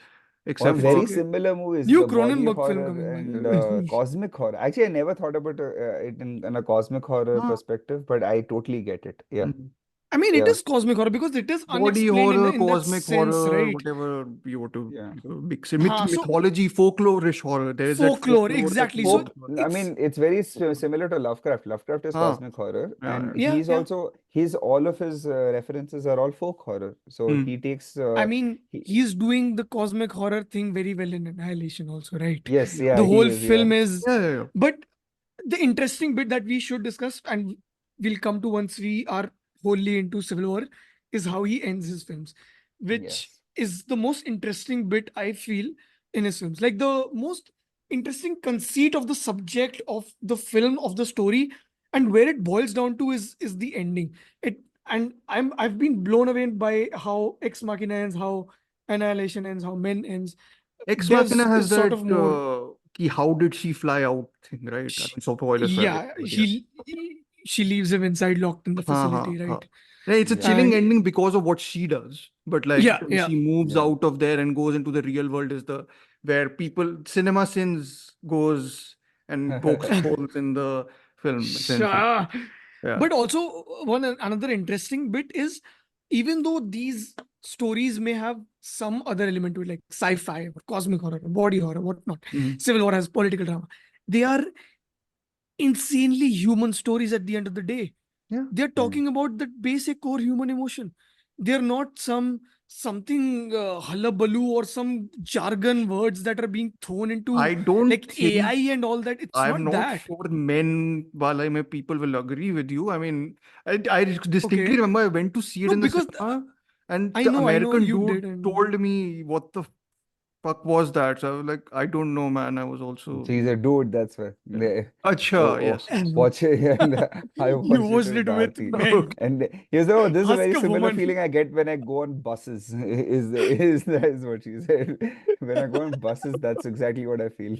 Or except It's for very okay. similar movies, New the body Cronenberg film horror coming, by and the way. cosmic horror. Actually, I never thought about it in a cosmic horror Ah, perspective, but I totally get it. Yeah, mm. I mean, it yeah, is cosmic horror because it is Body unexplained horror, in that cosmic sense, horror, right? whatever you want to yeah. mix. So Mythology, folklorish horror. There is that folklore, folklore that exactly. So Hemant Folk, was. I it's mean, it's very similar to Lovecraft. Lovecraft is Ah, cosmic horror, yeah, and yeah. he's yeah. also his all of his references are all folk horror. So Hmm. he takes I mean, he, he's doing the cosmic horror thing very well in Annihilation also, right? yes, Yeah. yeah, The he whole is, yeah, film is, Yeah. but the interesting bit that we should discuss and we'll come to once we are wholly into Civil War is how he ends his films, which yes, is the most interesting bit I feel in his films. Like the most interesting conceit of the subject of the film, of the story, and where it boils down to is the ending. It and I've been blown away by how Ex Machina ends, how Annihilation ends, how Men ends. Ex Machina There's has is sort that of more. how did she fly out thing, right? I sh- mean, so spoilers for everything, Yeah, but yeah. she leaves him inside, locked in the facility, Ha. right? Yeah, it's a yeah, chilling And ending because of what she does. But like yeah, when yeah. she moves yeah, out of there and goes into the real world is the where people cinema sins goes and pokes holes in the film, essentially. Sure. Yeah. But also another interesting bit is even though these stories may have some other element to it, like sci-fi or cosmic horror, or body horror, whatnot, Mhm. Civil War has political drama. They are insanely human stories at the end of the day. Yeah. They're mm, talking about the basic core human emotion. They're not something hullabaloo or some jargon words that are being thrown into I don't like think AI and all that. It's I'm not not that. sure men, while I may people will agree with you. I mean, I distinctly Okay. remember I went to see it No, in the because cinema and I the know American you dude did, and told me what the fuck was that. So I was like, I don't know, man. I was also. she's a dude. That's why. Yeah. Oh, Acha, oh, yes. and watch it. And I you watched it watched with it with Bharti. men. And you know, this is a Ask very a similar woman. feeling I get when I go on buses. Is what she said. When I go on buses, that's exactly what I feel.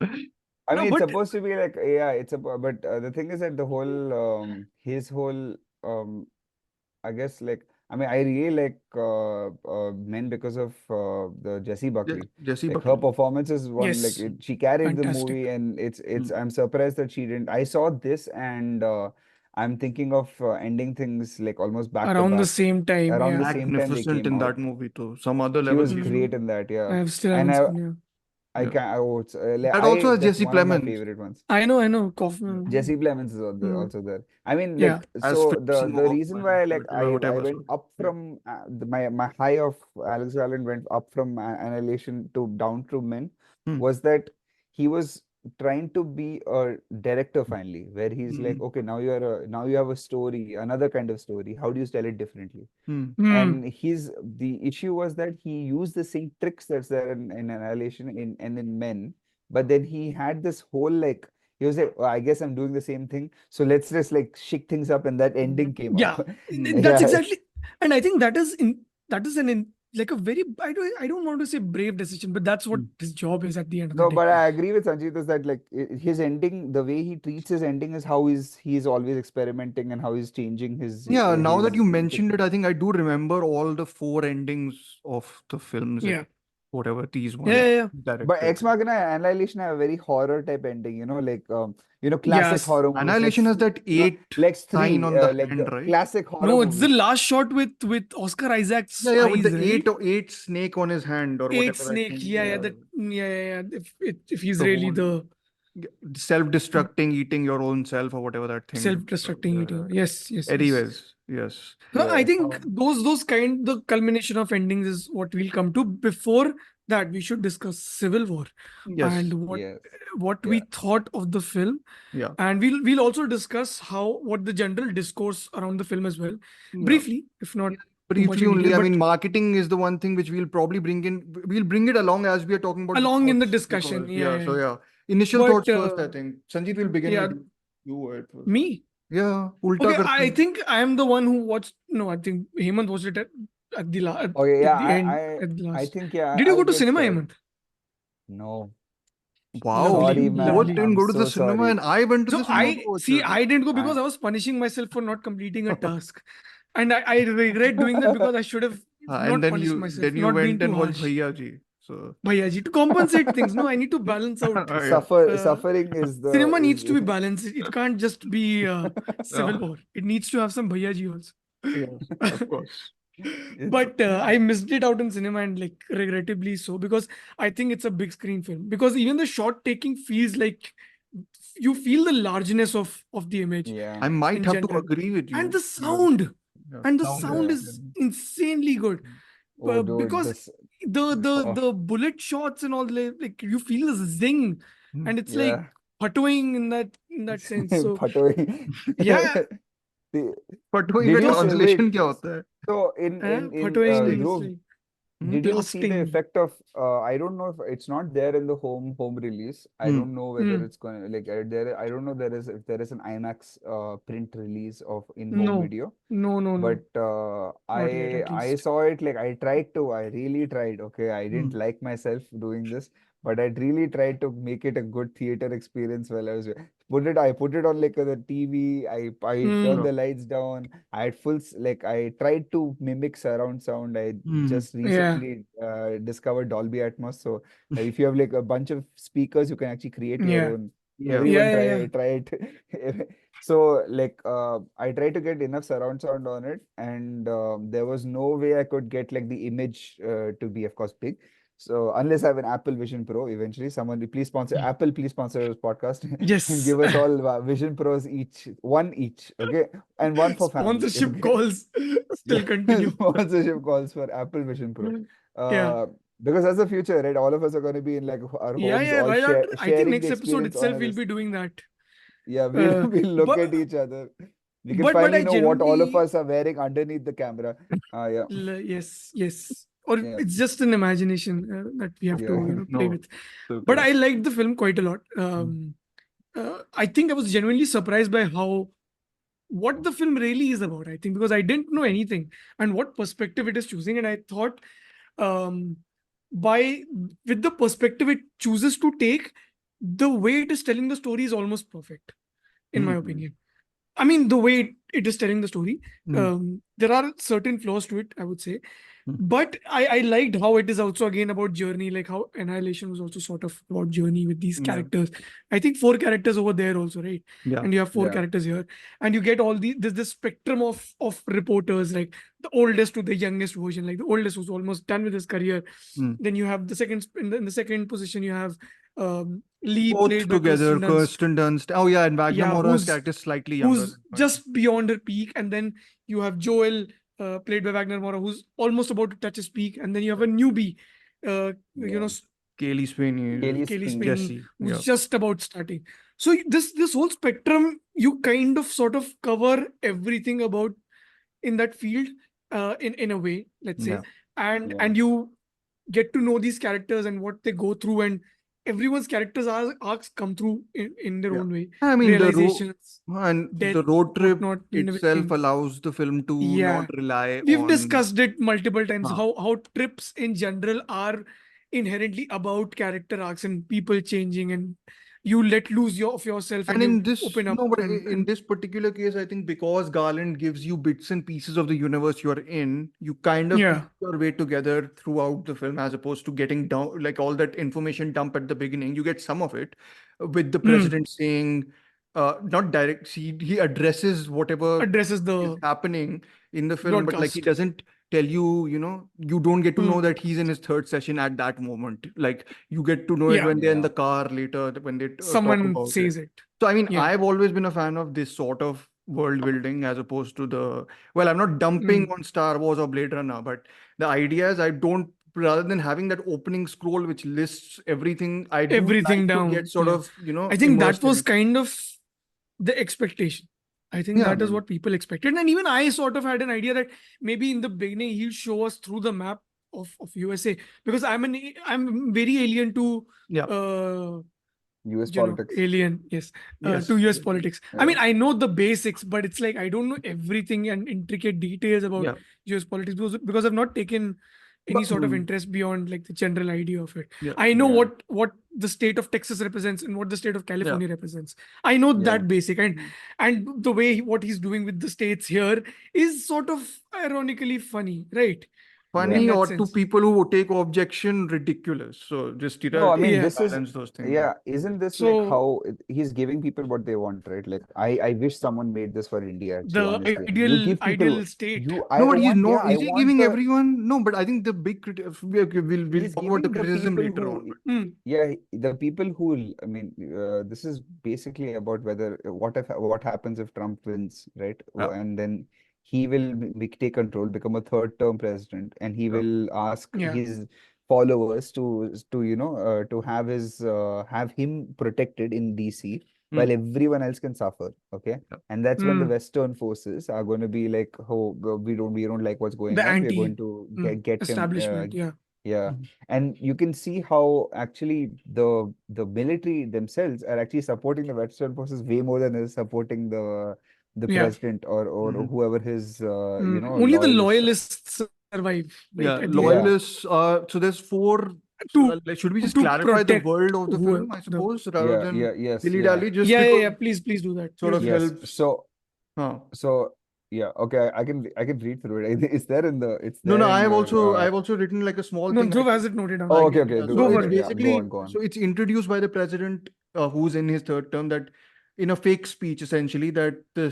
I No, mean, it's but supposed to be like, yeah, but the thing is that the whole his whole I guess like I mean I really like Men because of the Jessie Buckley. Jesse Like her Buckley. performance is one like yes, she carried the fantastic. movie, and it's Mm. I'm surprised that she didn't. I saw this, and I'm thinking of ending things like almost back to Around the back same time, around the yeah. same time they Magnificent came in out. that movie too. Some other She level was she Mm, great showed. in that, I yeah. have still And haven't seen, yeah. I Yeah. can. Oh, it's, That also has that's Jesse one of my Plemons favorite ones. I know. Kaufman. Jesse Plemons is Mm, also there. I mean, yeah. like, as so Philip the Seymour reason Hoffman, why like I whatever. went up Yeah. from my high of Alex Garland went up from Annihilation to down to Men Hmm. was that he was trying to be a director finally, where he's like, Hmm. okay, now you have a story, another kind of story. How do you tell it differently? Hmm. Mm, And the issue was that he used the same tricks that's there in Annihilation and in Men, but then he had this whole like he was like, "Oh, I guess I'm doing the same thing. So let's just like shake things up," and that ending came yeah. up. Hmm. That's Yeah. exactly, and I think that is like a very, I don't want to say brave decision, but that's what Hmm. his job is at the end of the No, day. but I agree with Sanjeet is that like his ending, the way he treats his ending is how he's always experimenting and how he's changing Yeah, now that you his mentioned it, I think I do remember all the 4 endings of the films that Yeah. whatever these Yeah. ones Yeah. Yeah. But directed. Ex Machina and Annihilation have a very horror type ending, like classic Yes. horror movies. Annihilation has that You know, 8 Lex sign 3, on the like hand, the right? classic horror No, it's the movies. last shot with Oscar Isaac's Yeah, with eyes, the right? eight snake on his hand or Eight whatever. I snake. think. Yeah. Yeah, That. Yeah. If he's the really whole the self-destructing, eating your own self or whatever that thing is. self-destructing Yeah, eating. yeah. Yes. Yes. Yes. Anyways, yes. So I Yeah. think the culmination of endings is what we'll come to. Before that, we should discuss Civil War and Yes. Yes. what Yeah. we thought of the film, Yeah. and we'll also discuss what the general discourse around the film as well, Yeah. briefly, if not Yeah, too much briefly in detail, only. I but mean, marketing is the one thing which we'll probably bring in. We'll bring it along as we are talking about the along in the thoughts discussion. because Yeah. yeah. Yeah. So Yeah. yeah, initial But thoughts first. I think Sanjeet will begin yeah, with you at first. me. Yeah, ulta Okay, karte I hain. think I am the one who watched. No, I think Hemant watched it Okay, at yeah, the end, I at the I last. think yeah, Did you I'll go to get cinema, shared. Hemant? No. Wow, Lovely, Sorry, you both man. lovely. didn't I'm go to the so cinema sorry. and I went to So the cinema to watch it. I didn't go because I I was punishing myself for not completing a task, and I regret doing that because I should have And not punished myself, then you not been went too and watched harsh. Bhaiya Ji. So Bhaiya ji, to compensate things. No, I need to balance out. yeah, Suffering is the Cinema needs to be is balanced. It can't just be Civil yeah, War. It needs to have some Bhaiya ji also. yes, of course. it's But I missed it out in cinema, and like regrettably so, because I think it's a big screen film. Because even the shot taking feels like you feel the largeness of the image yeah. I might in have to general, agree with and you. the sound, Yeah, and the sound sound Yeah. is insanely good. Oh, dude, Because this. Oh, the bullet shots and all, like you feel the zing, Hmm. and it's like yeah. patoing in that sense. So Patoi. yeah, The- Patwai का Did you those say, wait, translation क्या होता है? so in patoing is Dhruv, like Hmm? did you see the blasting. effect of I don't know if it's not there in the home release. I Hmm. don't know whether Hmm. it's gonna like there I don't know there is if there is an IMAX print release of in home No, video. no, But not yet at I least. saw it like I really tried. Okay, I didn't Hmm. like myself doing this, but I really tried to make it a good theater experience while I was I put it on like the TV. I turned Hmm. Yeah. the lights down. I had like I tried to mimic surround sound. I Hmm. just Yeah, recently discovered Dolby Atmos. So if you have like a bunch of speakers, you can actually create your yeah, own. Yeah. Everyone yeah. try it. So like I tried to get enough surround sound on it, and there was no way I could get like the image to be, of course, big. So unless I have an Apple Vision Pro, eventually someone please sponsor Apple, please sponsor this podcast and Yes. give us all Vision Pros each, one each, okay, and one for family. Sponsorship Okay, calls yeah, still continue. sponsorship calls for Apple Vision Pro. Yeah. Because that's the future, right? All of us are going to be in like our homes, Yeah. all Why not? I think sharing the next episode experience on itself we'll this. be doing that. Yeah, Uh, we'll look but at each other. We can but finally I know what all of genuinely us are wearing underneath the camera. Yeah, yes. Or yeah, it's just an imagination that we have to yeah. play No. with. So But good. I liked the film quite a lot. I think I was genuinely surprised by what the film really is about. I think because I didn't know anything and what perspective it is choosing, and I thought um, by with the perspective it chooses to take, the way it is telling the story is almost perfect, in my Hmm. opinion. I mean, the way it is telling the story, Mm. there are certain flaws to it, I would say. Mm. But I liked how it is also again about journey, like how Annihilation was also sort of about journey with these Yeah. characters. I think 4 characters over there also, right? Yeah. And you have four Yeah. characters here, and you get all this spectrum of reporters, like the oldest to the youngest version. Like the oldest was almost done with his career. Mm. Then you have the second in the second position, you have Lee, Both played by together, Kirsten Dunst. Kirsten Dunst. Oh yeah, and Yeah, Magnamora's character is slightly younger. who's just beyond her peak, and then you have Joel, played by Wagner Moura, who's almost about to touch his peak, and then you have a newbie, Yeah. Kaylee Sweeney, Kaylee Kaylee Sweeney. Sweeney, Jesse. who's Yeah. just about starting. So this whole spectrum, you kind of sort of cover everything about in that field, in a way, let's say, Yeah. and Yeah. and you get to know these characters and what they go through, and everyone's characters arcs come through in their Yeah. own way. I mean, Realizations, and death, the road trip whatnot, and itself everything. allows the film to Yeah. not rely We've on. discussed it multiple times, Huh. how trips in general are inherently about character arcs and people changing, and you let loose of yourself, And and in you this, open up. no, but and, in and this particular case, I think because Garland gives you bits and pieces of the universe you're in, you kind of Yeah. piece your way together throughout the film, as opposed to getting down like all that information dump at the beginning. You get some of it with the Hmm. president saying, not direct. He addresses whatever addresses is the happening in the film, but like he broadcast. doesn't tell you, you don't get to know Hmm. that he's in his third session at that moment. Like you get to know it Yeah. when they're in the Yeah. car later, when they talk Someone about it. says it. So, I mean, Yeah. I've always been a fan of this sort of world building as opposed to well, I'm not dumping on Star Wars or Blade Runner, but the idea is rather than having that opening scroll which lists everything, I do Everything like to down. get sort Yeah. of, I think that immersed in was it. kind of the expectation. I think Yeah. that is what people expected. And even I sort of had an idea that maybe in the beginning he'll show us through the map of USA, because I'm very alien to Yeah. US politics. alien, yes, Yes. to US politics. I mean, Yeah. I know the basics, but it's like I don't know everything and intricate details about Yeah. US politics, because I've not taken any sort of Mm. interest beyond like the general idea of it. Yeah. I know Yeah. what the state of Texas represents and what the state of Yeah. California represents. I know Yeah. that basic, and the way what he's doing with the states here is sort of ironically funny, right? Funny, In that or to sense. people who take objection, ridiculous. So just No, I mean, Yeah. this is, balance those things. yeah, isn't this like So how he's giving people what they want, right? Like, I wish someone made this for India, actually, the honestly. You give ideal people, state. I No, but he's want, not. yeah, I Is he want giving the, everyone? No, but I think the big we'll he's talk about the giving the criticism people later who, on. But Hmm. yeah, the people who, I mean, this is basically about whether, what happens if Trump wins, right? Yeah. And then he will take control, become a third term president, and he Yeah. will ask Yeah. his followers to to have him protected in DC while everyone else can suffer. Okay. Yeah. And that's when the Hmm. Western forces are going to be like, oh, we don't like what's going The on. We're anti going to get him. establishment. Yeah. Yeah. Mhm. And you can see how actually the military themselves are actually supporting the Western forces way more than is supporting the Yeah. president or Mhm. whoever his Only the loyalists survive, right? yeah, At the end. loyalists are. So there's four. To Should we just to clarify the protect world of the whoever film, I the- suppose, rather than yes, dilly-dally, just yeah, because Please do that. sort of Please. yes. helps. Huh. So yeah, okay, I can read through it. It's there in the No, there in I've your, also written like a small No, thing. Dhruv has it noted down. Oh, I okay, can- okay. Go So for it's it. Yeah, basically, go on. so it's introduced by the president, who's in his third term, that in a fake speech, essentially, that the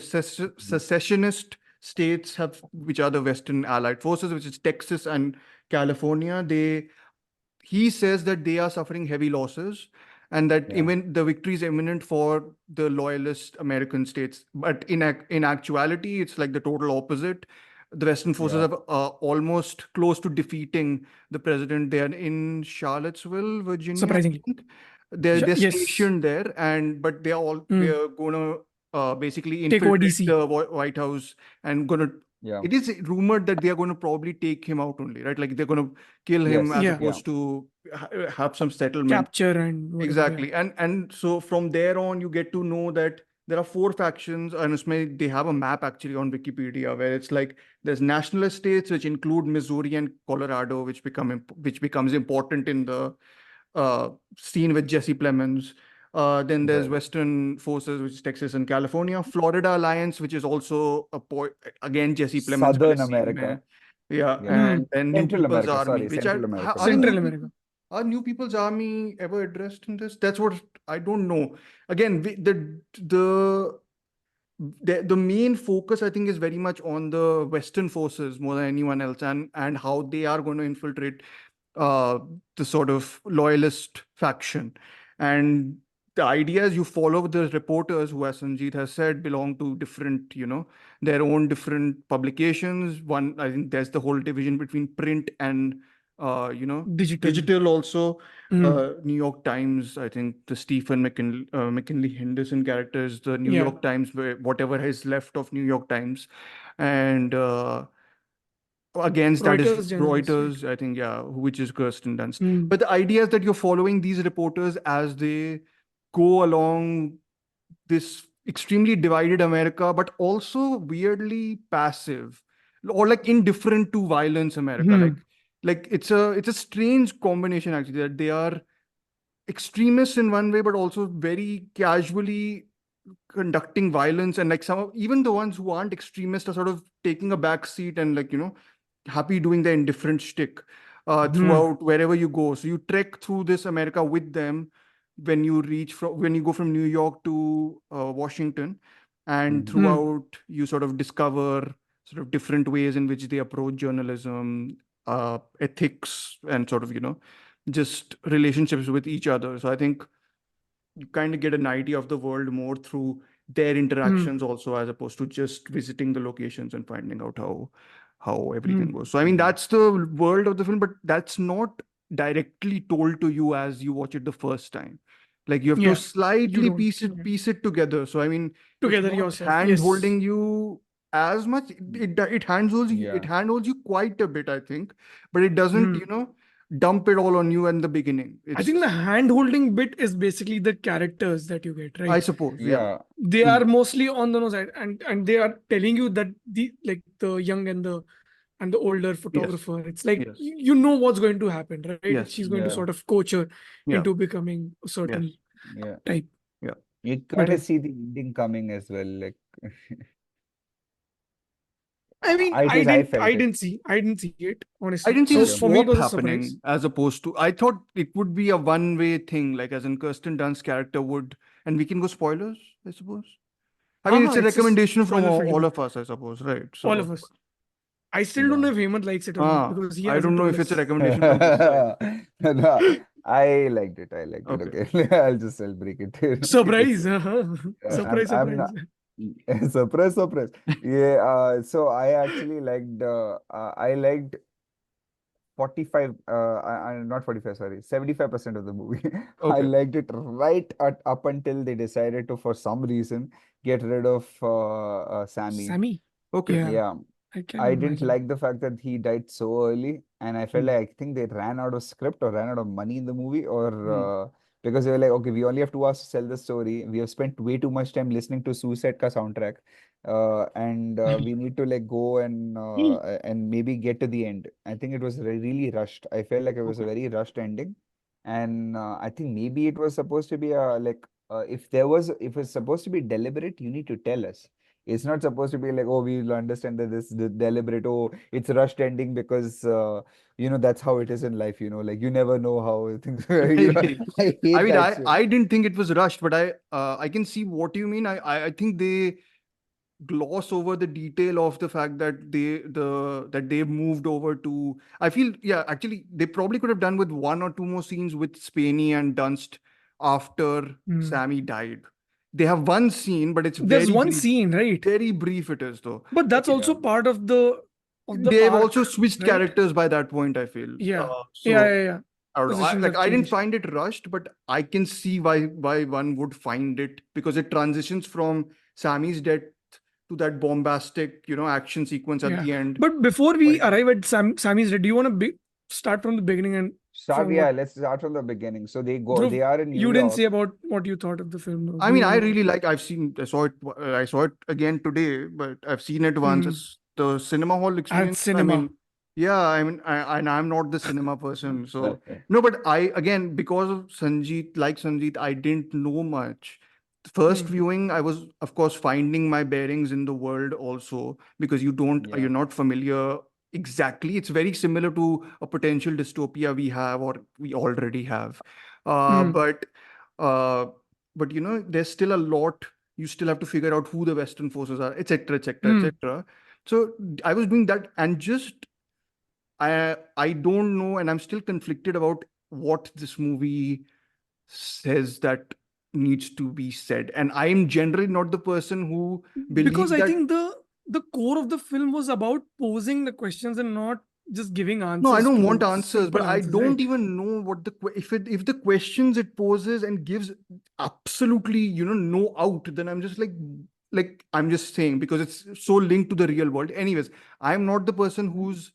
secessionist states which are the Western Allied forces, which is Texas and California, he says that they are suffering heavy losses and that Yeah. even the victory is imminent for the loyalist American states. But in actuality, it's like the total opposite. The Western forces Yeah. have almost close to defeating the president. They are in Charlottesville, Virginia. I Surprisingly. think. They're Yes. stationed there, but they're gonna basically Take over infiltrate DC. the White House and gonna. Yeah. It is rumored that they are going to probably take him out only, right? Like they're going to kill him Yes. as Yeah. opposed to have some settlement. Capture and whatever, Exactly. And so from there on, you get to know that there are 4 factions, and they have a map actually on Wikipedia where it's like there's nationalist states which include Missouri and Colorado, which becomes important in the scene with Jesse Plemons. Then there's Right. Western Forces, which is Texas and California. Florida Alliance, which is also again Jesse Plemons Southern wala scene America. mein. Yeah, Yeah. and then New Central People's America. Army, Sorry, which Central America. are my Central bad. America. Are New People's Army ever addressed in this? That's what I don't know. Again, the main focus, I think, is very much on the Western forces more than anyone else, and how they are going to infiltrate uh, the sort of loyalist faction. And the idea is you follow the reporters who, as Sanjeet has said, belong to different, their own different publications. One, I think there's the whole division between print and, Digital. digital also. Mm. New York Times, I think the Stephen McKinley Henderson character is the New Yeah. York Times, whatever is left of New York Times. And against that is Reuters journalist, right? Reuters, I think, yeah, which is Kirsten Dunst. Mm. But the idea is that you're following these reporters as they go along this extremely divided America, but also weirdly passive or like indifferent to violence America. Hmm. Like it's a strange combination actually, that they are extremists in one way, but also very casually conducting violence, and like even the ones who aren't extremists are sort of taking a back seat and like happy doing the indifferent shtick throughout wherever you go. So you trek through this America with them when you go from New York to Washington, and throughout you sort of discover sort of different ways in which they approach journalism, ethics, and sort of just relationships with each other. So I think you kind of get an idea of the world more through their interactions also, as opposed to just visiting the locations and finding out how everything goes. So I mean, that's the world of the film, but that's not directly told to you as you watch it the first time. Like you have Yeah, to slightly don't, piece yeah. it together. So I mean, Together it's not yourself, hand yes. holding you as much. It handholds you. It Yeah. handholds you quite a bit, I think, but it doesn't dump it all on you in the beginning. I think the hand holding bit is basically the characters that you get, right? I suppose, yeah. Yeah. They are mostly on the nose side, and they are telling you that the young and the older photographer, it's like Yes. you know what's going to happen, right? Yes. She's going to Yeah. sort of coach her Yeah. into becoming a certain Yeah. type. You But kind of see the ending coming as well. Like, I mean, at least I felt I it. didn't see it, honestly. I didn't see So a for me, it swap was a happening surprise. as opposed to, I thought it would be a one-way thing, like as in Kirsten Dunst's character would, and we can go spoilers, I suppose. I mean, it's a recommendation from spoiler-free, all of us, I suppose, right? So, all of us. I still don't know if Hemant likes it or not, because he I hasn't don't know told if it's a us. recommendation from his side. No, I liked it. Okay. Okay. I'll break it. Surprise! Yeah, Surprise! I'm not. Surprise. Yeah, so I actually liked 45, not 45, sorry, 75% of the movie. I Okay. liked it right up until they decided to, for some reason, get rid of Sammy. Sammy. Okay. Yeah. Yeah. I can I didn't imagine. like the fact that he died so early, and I felt like I think they ran out of script or ran out of money in the movie, or because they were like, okay, we only have 2 hours to sell the story. We have spent way too much time listening to Suicide Ka soundtrack, and we need to like go and maybe get to the end. I think it was really rushed. I felt like it was a very rushed ending, and I think maybe it was supposed to be if it's supposed to be deliberate, you need to tell us. It's not supposed to be like, oh, we'll understand that this is deliberate. Oh, it's rushed ending because that's how it is in life. Like you never know how things. I hate I mean, that shit. I didn't think it was rushed, but I can see what you mean. I think they gloss over the detail of the fact that they've moved over to. I feel, yeah, actually they probably could have done with 1 or 2 more scenes with Spaney and Dunst after Sammy died. They have one scene, but it's There's very one brief. scene, right? Very brief it is, though. But that's also part of the They've arc, also switched right? characters by that point, I feel. Yeah. So Yeah. I don't know. Positions have I didn't changed. find it rushed, but I can see why one would find it, because it transitions from Sammy's death to that bombastic, action sequence at the end. But before we arrive at Sammy's death, do you want to start from the beginning and Let's start from the beginning. So they go. Dhruv, They are in New you York. didn't say about what you thought of the film, though. I mean, I really like. I saw it again today, but I've seen it once. It's the cinema hall experience. cinema. I mean, Yeah, I mean, and I'm not the cinema person, so no. But I, again, because of Sanjeet, like Sanjeet, I didn't know much. First Hmm. viewing, I was, of course, finding my bearings in the world also, because Yeah. you're not familiar exactly. It's very similar to a potential dystopia we have or we already have. Uh, Hmm. but, uh, but there's still a lot. You still have to figure out who the Western forces are, etc., etc., Hmm. etc. So I was doing that, and just I don't know, and I'm still conflicted about what this movie says that needs to be said. And I'm generally not the person who Because believes I that. think the core of the film was about posing the questions and not just giving No, I answers don't want to answers, but simple I answers, don't right? even know what if the questions it poses and gives absolutely no out, then I'm just like I'm just saying because it's so linked to the real world. Anyways, I'm not the person who's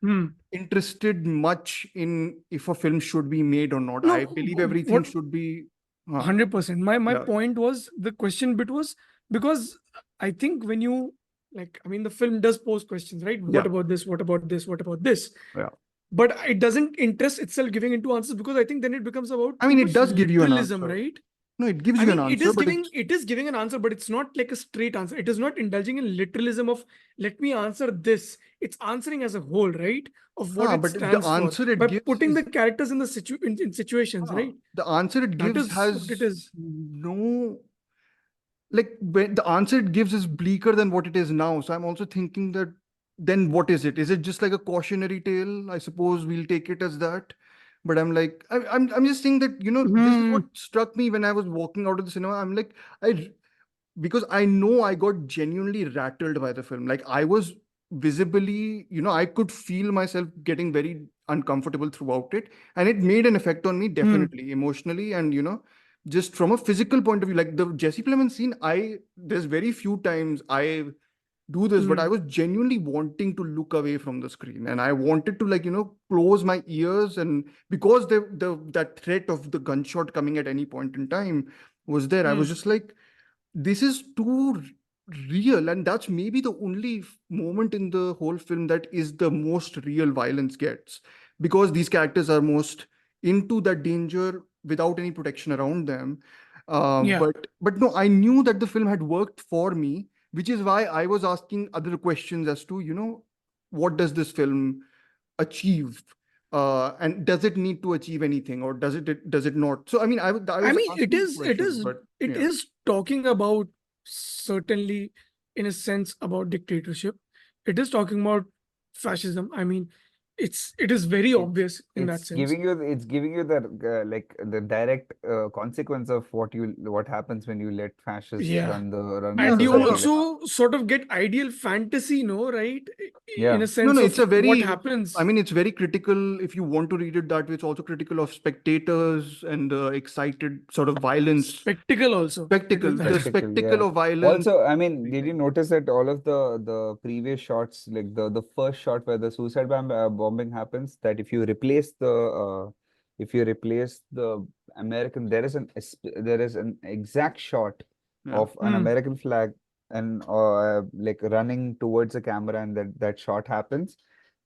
Hmm. interested much in if a film should be made or not. No, I believe everything what should be. 100%. My Yeah, point was the question bit was because I think when you like, I mean, the film does pose questions, right? What yeah, about this? What about this? What about this? yeah. But it doesn't interest itself giving into answers because I think then it becomes about I too mean, it much does give you an literalism, answer. right? No, it gives I you an mean, answer, but it's it is giving an answer, but it's not like a straight answer. It is not indulging in literalism of let me answer this. It's answering as a whole, right? Of what it but the stands for answer it by gives putting the is characters in the in situations, right? the answer it That gives is what it has is. no like when the answer it gives is bleaker than what it is now. So I'm also thinking that then what is it? Is it just like a cautionary tale? I suppose we'll take it as that. But I'm like, I'm just saying that this is what Hmm. struck me when I was walking out of the cinema. I'm like, because I know I got genuinely rattled by the film. Like I was visibly, I could feel myself getting very uncomfortable throughout it, and it made an effect on me Hmm. definitely emotionally, and just from a physical point of view, like the Jesse Plemons scene. There's very few times I do this, but I Hmm. was genuinely wanting to look away from the screen, and I wanted to close my ears, and because the that threat of the gunshot coming at any point in time was there, I Hmm. was just like, this is too real, and that's maybe the only moment in the whole film that is the most real violence gets, because these characters are most into that danger without any protection around them. Yeah. But no, I knew that the film had worked for me, which is why I was asking other questions as to what does this film achieve, and does it need to achieve anything, or does it not? So I mean, I I was mean, asking these questions, but it yeah. is talking about certainly in a sense about dictatorship. It is talking about fascism. I mean, it is very It's obvious in that sense. it's giving you the like the direct consequence of what happens when you let fascists Yeah. run the Yeah, And you so society. Like, also sort of get ideal fantasy, no, right? In yeah, a no, sense no, it's of a what very, I happens. mean, it's very critical if you want to read it that way. It's also critical of spectators and the excited sort of violence, Spectacle also. It was spectacle, the that. spectacle. spectacle Yeah. of violence. Also, I mean, did you Everything. notice that all of the previous shots, like the first shot where the suicide bombing happens, that if you replace the American, there is an exact shot Yeah. of an Hmm. American flag and like running towards the camera, and that shot happens.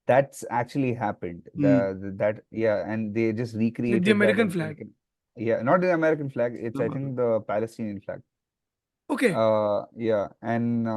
That's actually happened. Hmm. That yeah, and they just With the recreated that American in flag. like yeah, not the American flag. It's I No. think the Palestinian flag. Okay. Yeah, and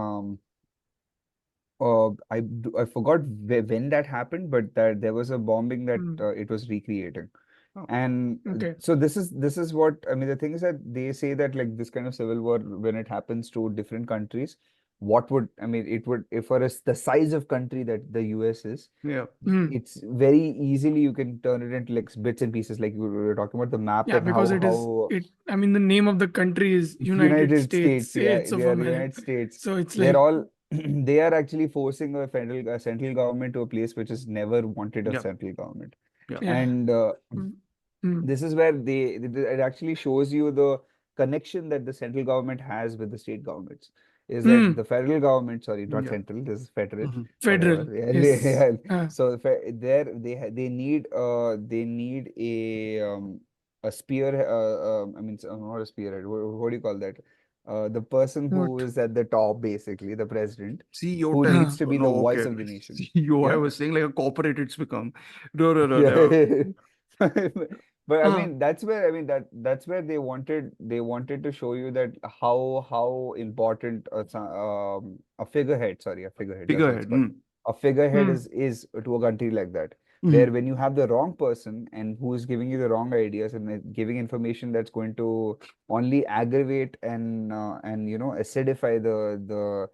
I forgot when that happened, but that there was a bombing that Hmm. it was recreating. Oh. And Okay. so this is what I mean. The thing is that they say that like this kind of civil war, when it happens to different countries, what would I mean? It would, if for us the size of country that the US is, Yeah. Hmm. it's very easily you can turn it into like bits and pieces. Like we were talking about the map Yeah, and because it is how it. I mean, the name of the country is United United States, yeah, States they of are America. United States. So it's They're like, all they are actually forcing a central government to a place which has never wanted a Yeah. central government. Yeah. yeah. And Mm, mm, this is where it actually shows you the connection that the central government has with the state governments. Is that mm. the federal government, sorry, not Yeah. central, this is federal, Mhm. whatever. Federal. Yeah, Yes. yeah. So there they need a spear. I mean, not a spearhead. What do you call that? the person who What? is at the top, basically, the president, CEO who tells needs to Huh. be the no, voice okay. of the nation. CEO, I Yeah. was saying like a corporate it's become. No, no, no, no. Yeah. But I Huh. mean, that's where, I mean, that's where they wanted to show you that how important a figurehead, sorry, a figurehead, that's what it's Figurehead. called. A figurehead Hmm. is to a country like that, where Mm. when you have the wrong person and who is giving you the wrong ideas and giving information that's going to only aggravate and acidify the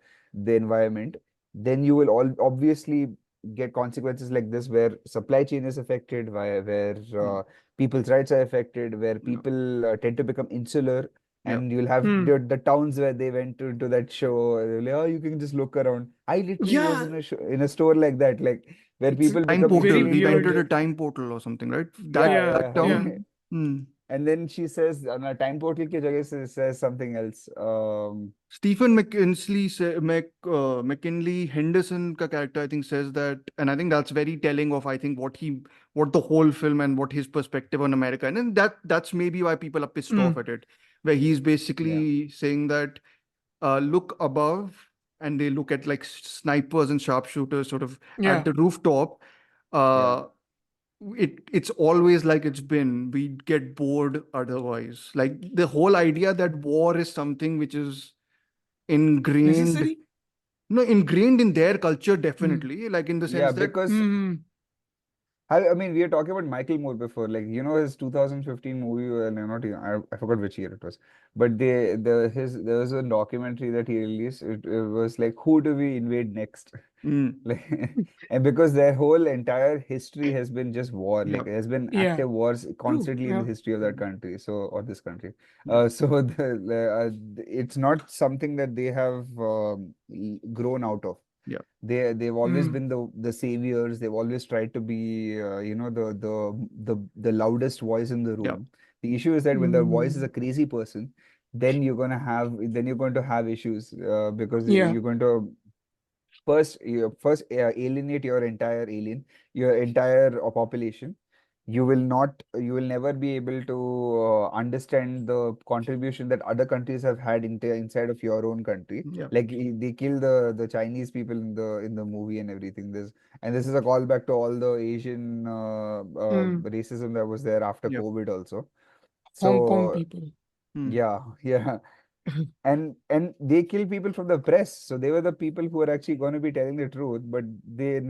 environment, then you will all obviously get consequences like this, where supply chain is affected, where Mm. people's rights are affected, where Yeah. people tend to become insular, Yeah. and you'll have Hmm. the towns where they went to that show. They're like, oh, you can just look around. I literally was Yeah, in a store like that, like where it's people Time become very portal. extremely We weird. entered a intelligent. time portal or something, right? That Yeah, Yeah, that yeah. town. Mm. and then she says, on a time portal ki jagah se says something else. Stephen McKinley, McKinley Henderson ka character, I think, says that, and I think that's very telling of, I think, what the whole film and what his perspective on America, and then that's maybe why people are pissed Hmm. off at it, where he's Yeah, basically saying that, look above, and they look at like snipers and sharpshooters, sort of at Yeah. the rooftop. yeah. Uh, it's always like it's been. We'd get bored otherwise. Like the whole idea that war is something which is ingrained, Necessary? no, ingrained in their culture, Hmm. definitely, like in the Yeah, sense that, because Hmm. I mean, we were talking about Michael Moore before, like his 2015 movie, not even, I forgot which year it was, but there was a documentary that he released. It was like, who do we invade next? mm, Like, and because their whole entire history has been just war, yeah, like there's been Yeah. active wars True. constantly in the Yeah. history of that country, or this country. yeah, So it's not something that they have grown out of. yeah, They've always Hmm. been the saviors. They've always tried to be the loudest voice in the yeah, room. The issue is that when the voice is Hmm. a crazy person, then you're going to have issues, because Yeah. you're going to first alienate your entire population. You will never be able to understand the contribution that other countries have had inside of your own country. yeah, Like they kill the Chinese people in the movie and everything. This is a callback to all the Asian Hmm. racism that was there after yeah, COVID also. Hong Kong So people. mm. yeah, yeah. And they kill people from the press, so they were the people who are actually going to be telling the truth, but they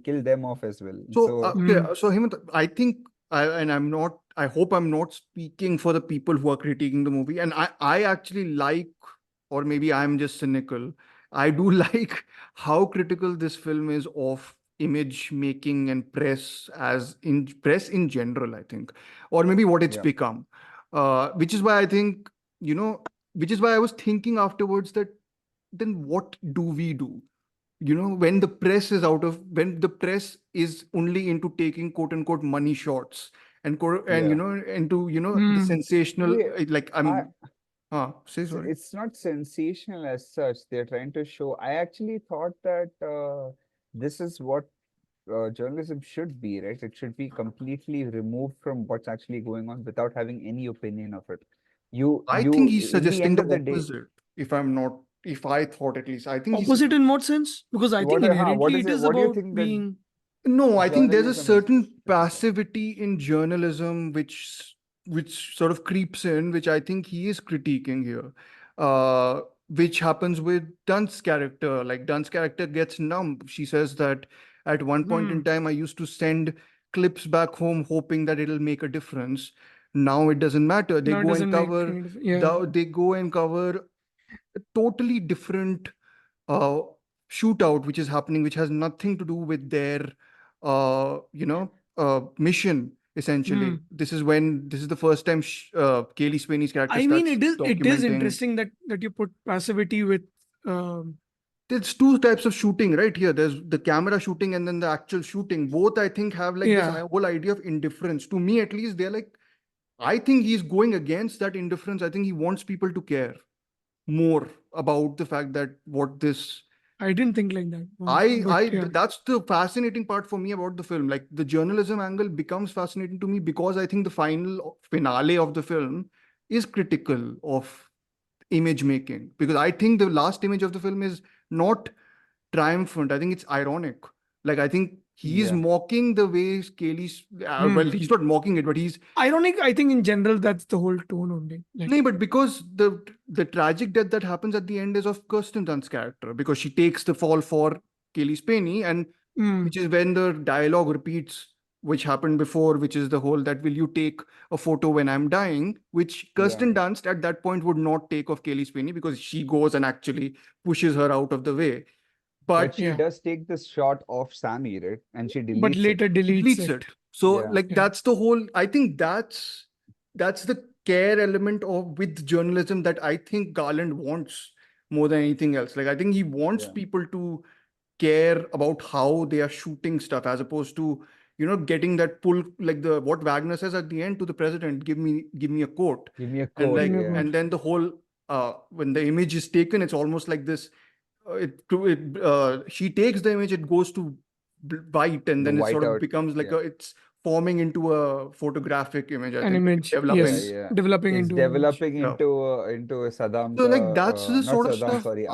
kill them off as well. So So Hmm. so Hemant, I think and I'm not. I hope I'm not speaking for the people who are critiquing the movie, and I actually like, or maybe I'm just cynical. I do like how critical this film is of image making and press in general, I think, or maybe what it's yeah, become. Which is why I think, you know, which is why I was thinking afterwards that then what do we do? When when the press is only into taking quote unquote money shots and yeah. into the Hmm. sensational, Wait, like I say sorry. it's not sensational as such. They're trying to show. I actually thought that this is what journalism should be, right? It should be completely removed from what's actually going on without having any opinion of it. I think he's In the suggesting end the of the day, opposite. If I thought, at least I think he's Opposite in what sense? Because I think what inherently is it it? is What do you about think that being. No, I think there's a journalism is certain about? passivity in journalism which sort of creeps in, which I think he is critiquing here. Which happens with Dunn's character. Like Dunn's character gets numb. She says that at one point in Hmm. time, I used to send clips back home hoping that it'll make a difference. Now it doesn't matter. Now it doesn't make any difference. Yeah. They go and cover a totally different uh, shootout which is happening, which has nothing to do with their mission. Essentially, Hmm. this is the first time Kaylee Sweeney's character I mean, starts it is documenting. interesting that you put passivity with. There's two types of shooting right here. There's the camera shooting and then the actual shooting. Both, I think, have like this Yeah. whole idea of indifference. To me, at least, they're like, I think he's going against that indifference. I think he wants people to care more about the fact that what this I didn't think like that once, but yeah. that's the fascinating part for me about the film. Like the journalism angle becomes fascinating to me because I think the finale of the film is critical of image making, because I think the last image of the film is not triumphant. I think it's ironic. Like, I think he's Yeah. mocking the way Scaly's, well, he's not mocking it, but he's, Ironic, I think in general, that's the whole tone only. Like, no, but because the tragic death that happens at the end is of Kirsten Dunst's character, because she takes the fall for Kaylee Spaney, and which is when the dialogue repeats, which happened before, which is the whole that will you take a photo when I'm dying, which Kirsten Dunst at that point would not take of Kaylee Spaney because she goes and actually pushes her out of the way. But But she Yeah. does take this shot of Sammy, right? And she but deletes later it. deletes deletes it. it. So Yeah. like that's the whole. I think that's the care element of with journalism that I think Garland wants more than anything else. Like I think he wants Yeah. people to care about how they are shooting stuff as opposed to getting that pull, like the what Wagner says at the end to the president, give me a quote. Give me a And quote. like Give me a Yeah. quote. and then the whole when the image is taken, it's almost like this she takes the image, it goes to white, and The then it sort of whiteout. becomes like Yeah. it's forming into a photographic image, I An think, image. developing. Yes. Yeah. Developing It's into an image. developing Yeah. into a Saddam So ka, like that's the not sort of Saddam, stuff sorry, Bin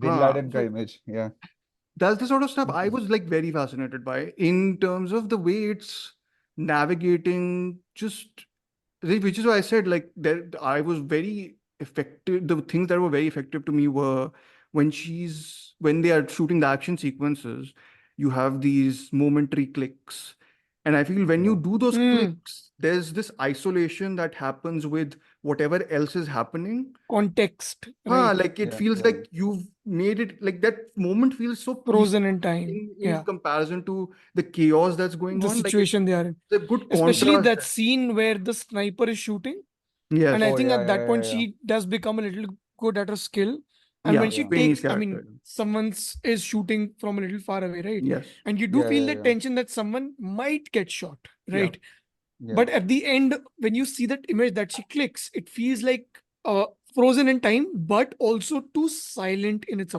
huh, Laden ka so image. Yeah. that's the sort of stuff I was like very fascinated by in terms of the way it's navigating just which is why I said like that I was very effective. The things that were very effective to me were when they are shooting the action sequences, you have these momentary clicks. And I feel when you Yeah. do those Hmm. clicks, there's this isolation that happens with whatever else is happening. Context. Right. Like it Yeah. feels Yeah. like you've made it like that moment feels so peaceful Frozen in time. in Yeah. comparison to the chaos that's going The on. Like situation they are in. it's a good Especially contrast. that scene where the sniper is shooting. Yes. And I Oh, think yeah, at that yeah, point yeah, yeah. she does become a little good at her skill. And Yeah, when she Yeah. Penny's takes, I mean, character. someone's is shooting from a little far away, right? Yes. And you do Yeah, feel yeah, the yeah. tension that someone might get shot, Yeah. right? Yeah. But at the end, when you see that image that she clicks, it feels like frozen in time, but also too silent in its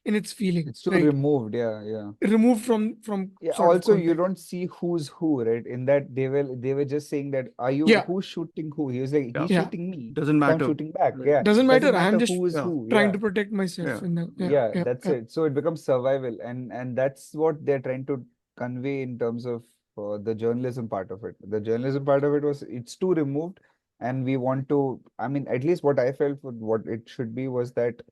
in its feeling, It's too right? removed. Yeah. Yeah. Removed from Yeah, sort of also you context. don't see who's who, right? In that they were just saying that Yeah. who's shooting who? He was like, Yeah. he's Yeah. shooting me. Doesn't So I'm matter. shooting back. Right. Yeah. Doesn't matter. I am just who is Yeah. who. trying Yeah. to protect myself. Yeah. In the, Yeah, that's yeah. it. So it becomes survival, and that's what they're trying to convey in terms of the journalism part of it. The journalism part of it was it's too removed, and we want to. I mean, at least what I felt for what it should be was that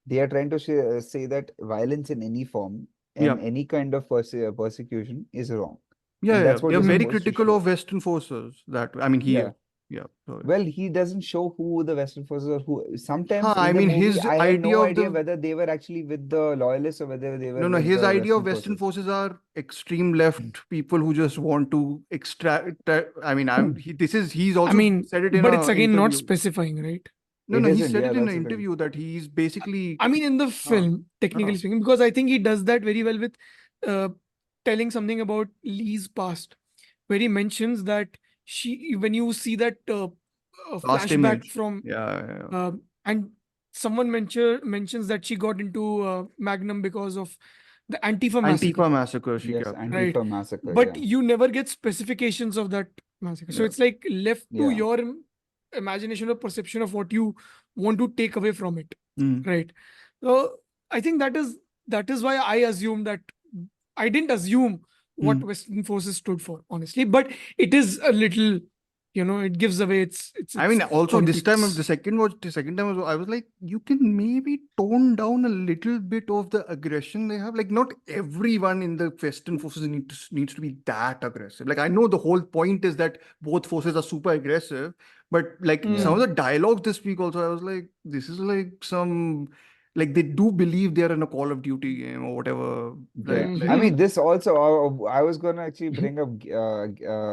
they are trying to say that violence in any form Yeah. and any kind of persecution is wrong, Yeah. and Yeah. that's what They're you're very supposed to critical show. of Western forces. I mean, he. Yeah. Yeah. So, Well, he doesn't show who the Western forces are. Who sometimes I in the mean, movie, his I had idea no of idea the whether they were actually with the loyalists or whether they were no, with his the idea of Western Western forces. forces are extreme left people who just want to extract. I mean, he's I also mean, said it in but an it's again not interview. specifying, right? No, It he isn't. said Yeah, it in an that's the thing. interview that he's basically. I mean, in the film, technically speaking, because I think he does that very well with telling something about Lee's past, where he mentions that when you see that Last flashback image. from, Yeah. and someone mentions that she got into Magnum because of the Antifa massacre, Antifa massacre. She Yes, captured. right? Antifa massacre. But Yeah, you never get specifications of that massacre. So Yeah. it's like left to yeah, your imagination or perception of what you want to take away from it, Mm. right? So I think that is why I assume that I didn't assume what Western forces stood for, honestly, but it is a little, it gives away its I mean, also this time of politics. the second time I was like, you can maybe tone down a little bit of the aggression they have. Like, not everyone in the Western forces needs to be that aggressive. Like, I know the whole point is that both forces are super aggressive, but like some of the dialogues this week also, I was like, this is like like they do believe they're in a Call of Duty game or whatever. yeah. Right? I mean, this also, I was gonna actually bring up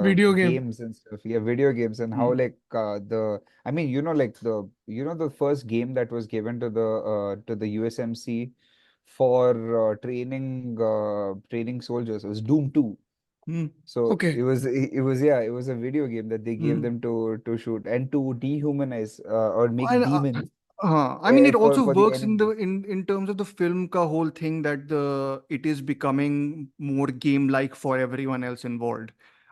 Video game. games and stuff. Yeah, video games and how like I mean, like the first game that was given to the USMC for training soldiers was Doom 2. So Okay. it was a video game that they gave them to shoot and to dehumanize or make And, demons I mean, it also for the works in enemy. in terms of the film ka whole thing that it is becoming more game-like for everyone else involved.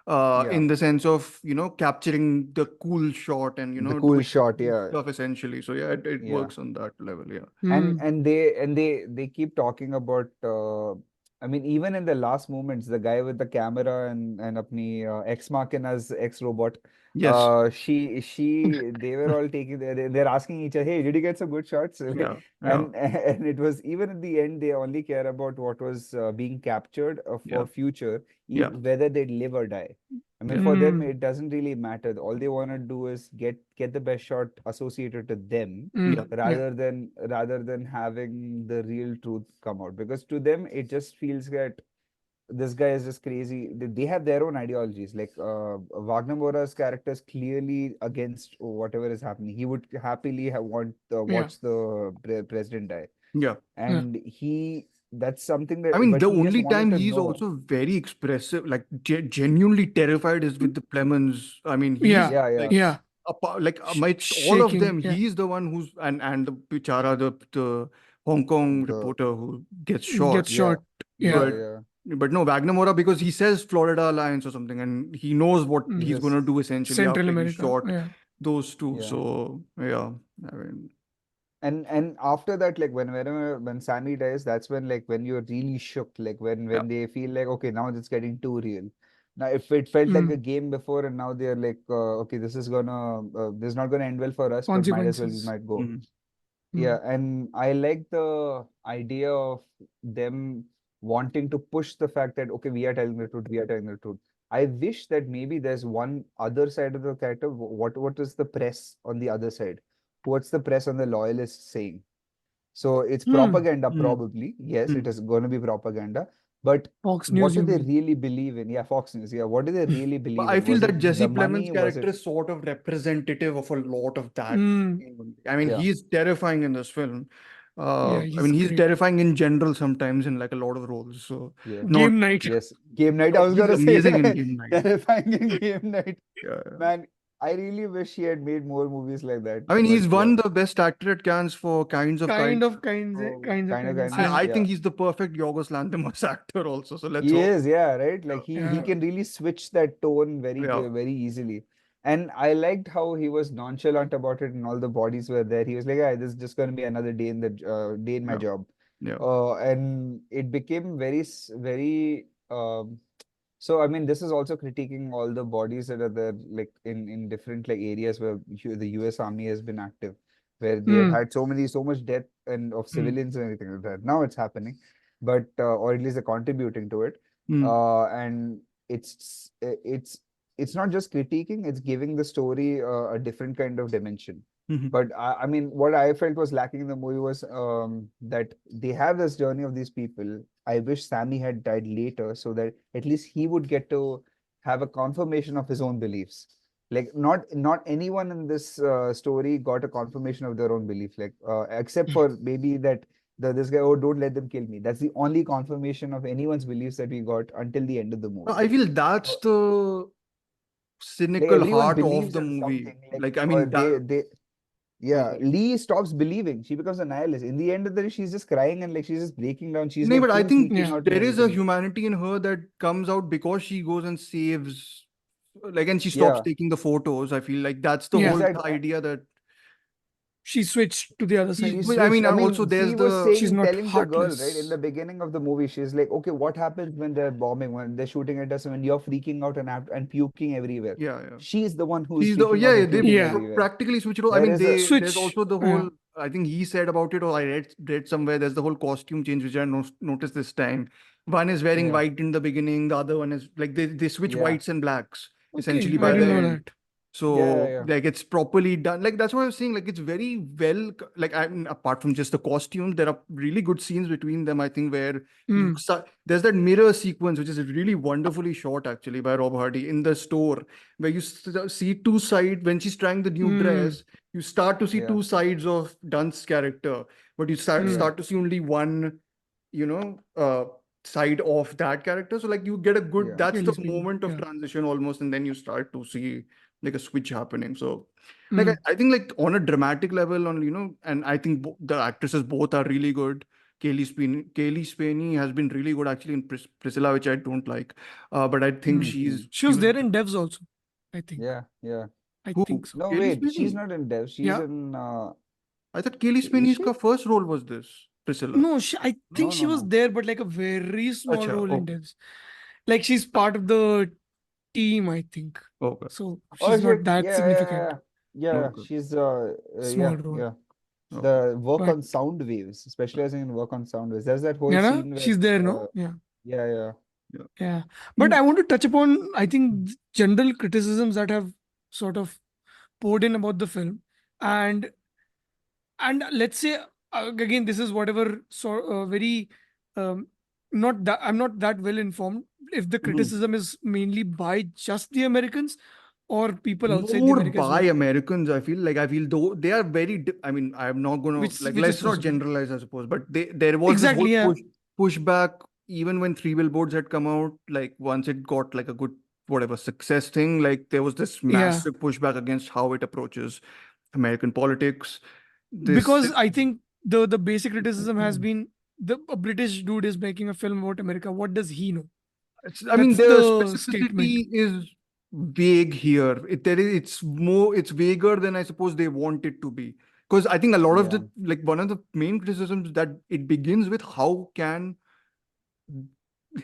Yeah. in the sense of, capturing the cool shot and, The cool doing shot, cool yeah. stuff essentially. So yeah, it Yeah. works on that level. Yeah. And Hmm. they keep talking about I mean, even in the last moments, the guy with the camera and apni ex machina's ex robot, Yes. they were all taking they're asking each other, hey, did you get some good shots? Yeah. Yeah. And it was, even at the end, they only care about what was being captured Yeah. for future, Yeah. whether they live or die. I mean, Yeah. for them, Hmm. it doesn't really matter. All they want to do is get the best shot associated to them, Hmm. Yeah. Yeah. rather than having the real truth come out. Because to them, it just feels that this guy is just crazy. They have their own ideologies. Like Wagner Mora's character is clearly against whatever is happening. He would happily Yeah. watch the president die, Yeah. Yeah. and that's something I that, mean, but the he just only wanted time to he's know. also very expressive, like genuinely terrified, is with the Plemons. I mean, he's Yeah. Yeah, yeah, like, Yeah. like amidst all of Shaking. them, Yeah. he's the one who's and the Bichara, the Hong Kong the reporter who gets shot. Gets yeah, shot. yeah, Yeah. But yeah, no, Wagner Mora, because he says Florida Alliance or something, and he knows what Mm. he's yes, gonna do essentially Central after he America. shot Yeah. those two. yeah. So yeah, I mean, And after that, like when Sammy dies, that's when, like, when you're really shook, like yeah, when they feel like, okay, now it's getting too real. Now, if it felt like Mm. a game before, and now they're like, okay, this is not gonna end well for us, but we Consequences. might go. mm, Yeah, Mm. and I like the idea of them wanting to push the fact that, okay, we are telling the truth, we are telling the truth. I wish that maybe there's one other side of the character. What is the press on the other side? What's the press on the loyalists saying? So it's Mm. propaganda, mm, probably. Yes, it mm. is going to be propaganda. But Fox what News, do you they mean? really believe in? Yeah, Fox News. Yeah, what do they really But believe I in? feel Was that it Jesse the Plemons' money? Was character it? is sort of representative of a lot of that. Mm. I mean, Yeah, he's terrifying in this film. Yeah. I He's mean, he's great. terrifying in general sometimes in like a lot of roles. So yeah. not, Game night. Yes, game night. I no, was he's gonna say amazing in that. Game Night. Terrifying in game night. Yeah. Man, I really wish he had made more movies like that. I mean, But he's yeah, won the best actor at Cannes for Kinds of Kind Kindness. of kinds. So Kinds of kind of kindness. kindness. Yeah. I Yeah. think he's the perfect Yorgos Lanthimos actor also. So let's He hope. is, yeah, right. Like he Yeah. can really switch that tone very Yeah. good, very easily. And I liked how he was nonchalant about it, and all the bodies were there. He was like, "Yeah, this is just going to be another day in the day in my Yeah. job." Yeah. And it became very so I mean, this is also critiquing all the bodies that are there, like in different like areas where the US Army has been active, where they have Mm. had so much death and of Mm, civilians and everything like that. Now it's happening, but or at least they're contributing to it. mm, And it's not just critiquing; it's giving the story a different kind of dimension. mhm. But I mean, what I felt was lacking in the movie was that they have this journey of these people. I wish Sammy had died later so that at least he would get to have a confirmation of his own beliefs. Like not anyone in this story got a confirmation of their own belief, like except for maybe that this guy, oh, don't let them kill me. That's the only confirmation of anyone's beliefs that we got until the end of the movie. I feel that's Uh, the like cynical everyone heart of believes the in movie. something. Like Like, I mean, that. they Oh, yeah, sorry. Lee stops believing. She becomes a nihilist. In the end of the day, she's just crying and like she's just breaking down. She's No, got but I clues think leaking Yeah. out and there is a everything. humanity in her that comes out because she goes and saves, like, and she stops Yeah, taking the photos. I feel like that's the Yeah. whole exactly. idea that She switched to the other She side. I switched. mean, I and also mean, there's she was the, She's not telling the girl, right, in heartless. the beginning of the movie, she's like, okay, what happens when they're bombing, when they're shooting at us, when you're freaking out and puking everywhere? yeah, yeah. She's the one who's She's the, freaking out yeah, and they puking Yeah. everywhere. practically switch it all. I There mean, is a there's Switch. also the Yeah. whole, I think he said about it, or I read somewhere, there's the whole costume change, which I noticed this time. One is wearing yeah, white in the beginning, the other one is like they switch yeah, whites and blacks Okay. essentially I by yeah, the didn't know yeah, end. that. yeah, So yeah, like it's properly done. Like that's what I was saying. Like it's very well. Like I mean, apart from just the costumes, there are really good scenes between them. I think where Mm. there's that mirror sequence, which is really wonderfully shot actually by Rob Hardy in the store, where you see two sides when she's trying the new Mm. dress. You start to see yeah, two sides of Dunst's character, but you start Mm. yeah, start to see only one, you know, side of that character. So like you get a good. yeah, That's the Really speaking. moment of Yeah. transition almost, and then you start to see like a switch happening. So like Mm. I think like on a dramatic level, on and I think the actresses both are really good. Kaylee Spaney has been really good actually in Priscilla, which I don't like. But I think Hmm. she's She was there in Devs also, I think. Yeah. I Who? think so. No, Kaylee wait, she's Spaney? not in Dev. She's Yeah. in. I thought Kaylee Is Spaney's she? first role was this Priscilla. No, I think No, she no, was no. there, but like a very small Acha, role in okay, Devs. Like she's part of the team, I think. okay, So Oh, she's not that significant. Yeah. okay, She's Small role. yeah. okay. The work But on sound waves, specializing in work on sound waves. There's that whole yeah, scene where she's there, no? Yeah. yeah. Yeah. Yeah. But I want to touch upon, I think, general criticisms that have sort of poured in about the film. And let's say, again, this is whatever very um, not that I'm not that well informed if the Mhm. criticism is mainly by just the Americans or people outside the More America as by well, Americans, I feel though they are very. I mean, I'm not gonna like. which is Let's not possible. generalize, I suppose, but there was this whole Exactly, yeah. pushback even when Three Billboards had come out. Like once it got like a good whatever success thing, like there was this Yeah. massive pushback against how it approaches American politics. This, Because I think the basic criticism has been a British dude is making a film about America. What does he know? I mean, That's the the statement. specificity is vague here. It's vaguer than I suppose they want it to be. Because I think a lot of Yeah. one of the main criticisms that it begins with, how can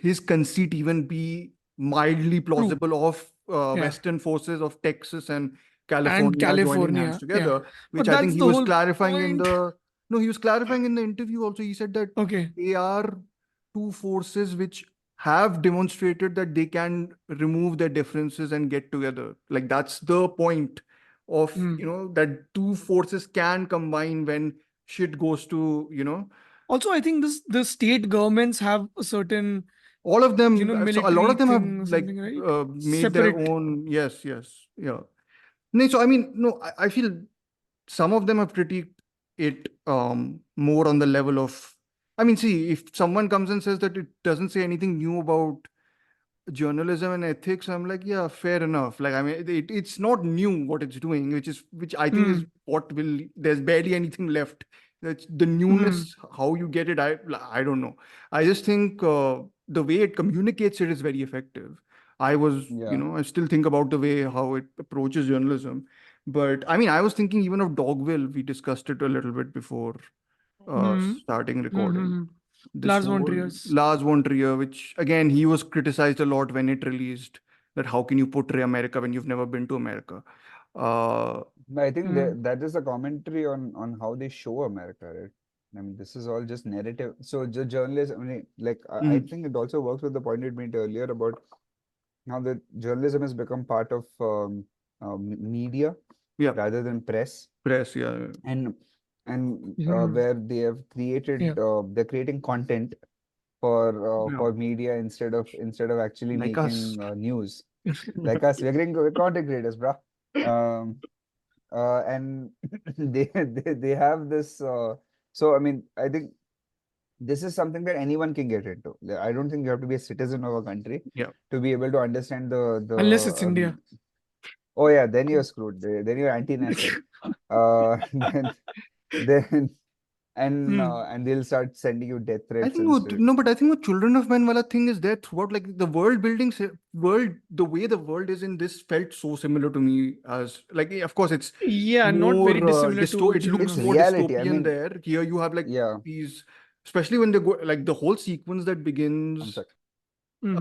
his conceit even be mildly True. plausible of Yeah. Western forces of Texas and And California joining hands California. Yeah. together, which But I think that's he the was whole clarifying in point. the no, he was clarifying in the interview also. He said that Okay. they are two forces which have demonstrated that they can remove their differences and get together. Like that's the point of, Hmm. that two forces can combine when shit goes to, Also, I think the state governments have a certain, all of them. So a lot military of them have thing or like something, right? made their Separate. own. Yes, yeah. No, so I mean, no, I feel some of them have critiqued it more on the level of. I mean, see, if someone comes and says that it doesn't say anything new about journalism and ethics, I'm like, yeah, fair enough. Like, I mean, it's not new what it's doing, which I think Hmm. is what will. There's barely anything left. That's the Hmm. newness. How you get it, I don't know. I just think the way it communicates it is very effective. Yeah. I still think about the way how it approaches journalism. But I mean, I was thinking even of Dogville. We discussed it a little bit before Hmm. starting Hmm. recording. Hmm. This Lars von whole Trier's. Lars von Trier, which again he was criticized a lot when it released. That how can you portray America when you've never been to America? Uh, I think Hmm. that is a commentary on how they show America, right? I mean, this is all just narrative. So the journalism, I mean, like I mhm. think it also works with the point you made earlier about how the journalism has become part of media Yeah, rather than press, press. Yeah, and Hmm. where they have created Yeah. they're creating content yeah. for media instead of actually Like us. making news. Like us, we're content creators, bruh. Um, and they have this. So I mean, I think this is something that anyone can get into. I don't think you have to be a citizen of a country Yeah. to be able to understand Unless it's India. oh yeah, then you're screwed. Then you're anti-national. Then then Hmm. and they'll start sending you death I threats think and shit. no, but I think what Children of Men wala thing is there throughout. Like the world building, the way the world is in this felt so similar to me as like, of course, it's Yeah, not very more dissimilar to it Children It's looks of more Men. reality. I dystopian mean, there. Here you have like yeah. these, especially when they go like the whole sequence that One begins, sec. Hmm.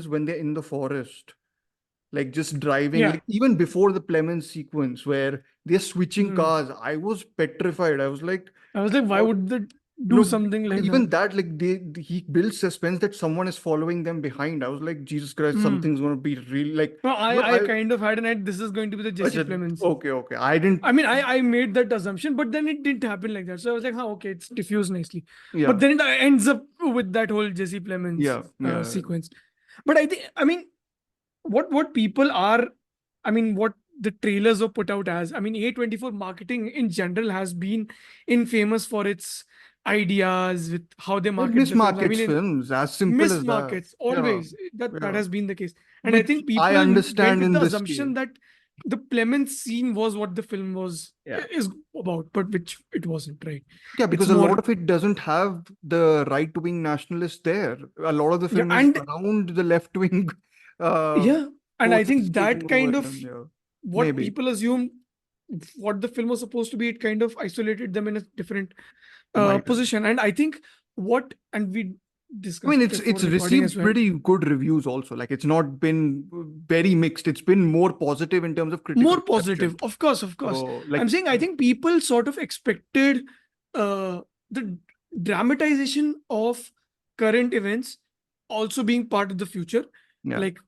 when they're in the forest, like just driving, Yeah. like even before the Clemens sequence where they're switching Hmm. cars. I was petrified. I was like, I was like, why what? would they do No, something but like that? even that, like he builds suspense that someone is following them behind. I was like, Jesus Christ, Hmm. something's gonna be real. Like, No, no, I kind of had an idea this is going to be the Jesse Achha, Plemons. okay. I didn't. I mean, I made that assumption, but then it didn't happen like that. So I was like, okay, it's diffused nicely. Yeah, But then it ends up with that whole Jesse Plemons yeah. sequence. But I mean, what people are, I mean, what the trailers were put out as, I mean, A24 marketing in general has been infamous for its ideas with how they It market the films. I mismarkets mean, in films, as simple missed as that. markets Yeah, always that yeah. has been the case. And I Which think I people went understand with in the this case. assumption that the Clement scene was what the film was Yeah. is about, but which it wasn't, right? Yeah, It's because a lot more of it doesn't have the right-wing nationalists there. A lot of the yeah, film is and around the left-wing yeah, and I forces think that taking over. kind of And, yeah, what maybe. people assume what the film was supposed to be, it kind of isolated them in a different Might have. position. And I think and we I discussed mean, before it's recording as received well. pretty good reviews also. Like it's not been very mixed. It's been more positive in terms of critical More positive, reception. of course, of course. So, I'm like, saying I think people sort of expected the dramatization of current events also being part of the future, yeah. like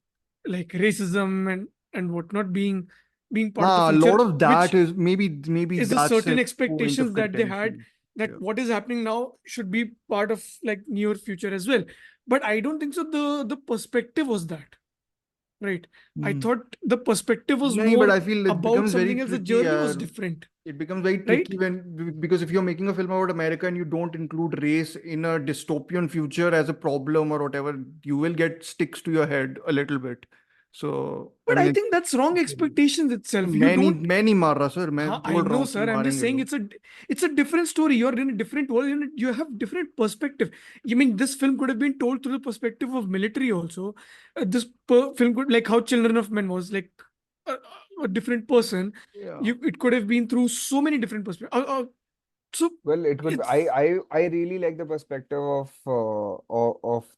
racism and whatnot being part of the A future, lot of that which is maybe is a that's certain a point expectations of that they had, contention. that Yeah. what is happening now should be part of like near future as well. But I don't think so. The perspective was that, right? I Hmm. thought the perspective was No, but more I feel it about becomes very something else. The tricky. journey was different, It becomes very right? tricky because if you're making a film about America and you don't include race in a dystopian future as a problem or whatever, you will get sticks to your head a little bit. So I But mean, I think that's wrong expectations itself. You many don't. many मार sir, मैं हाँ, I बोल रहा know, हूँ कि sir. I'm just मारेंगे saying लोग. it's a different story. You're in a different world. You have different perspective. You mean this film could have been told through the perspective of military also. Film could, like how Children of Men was like a, a different person. Yeah. It could have been through so many different perspectives. So Well, it could be. it's I really like the perspective of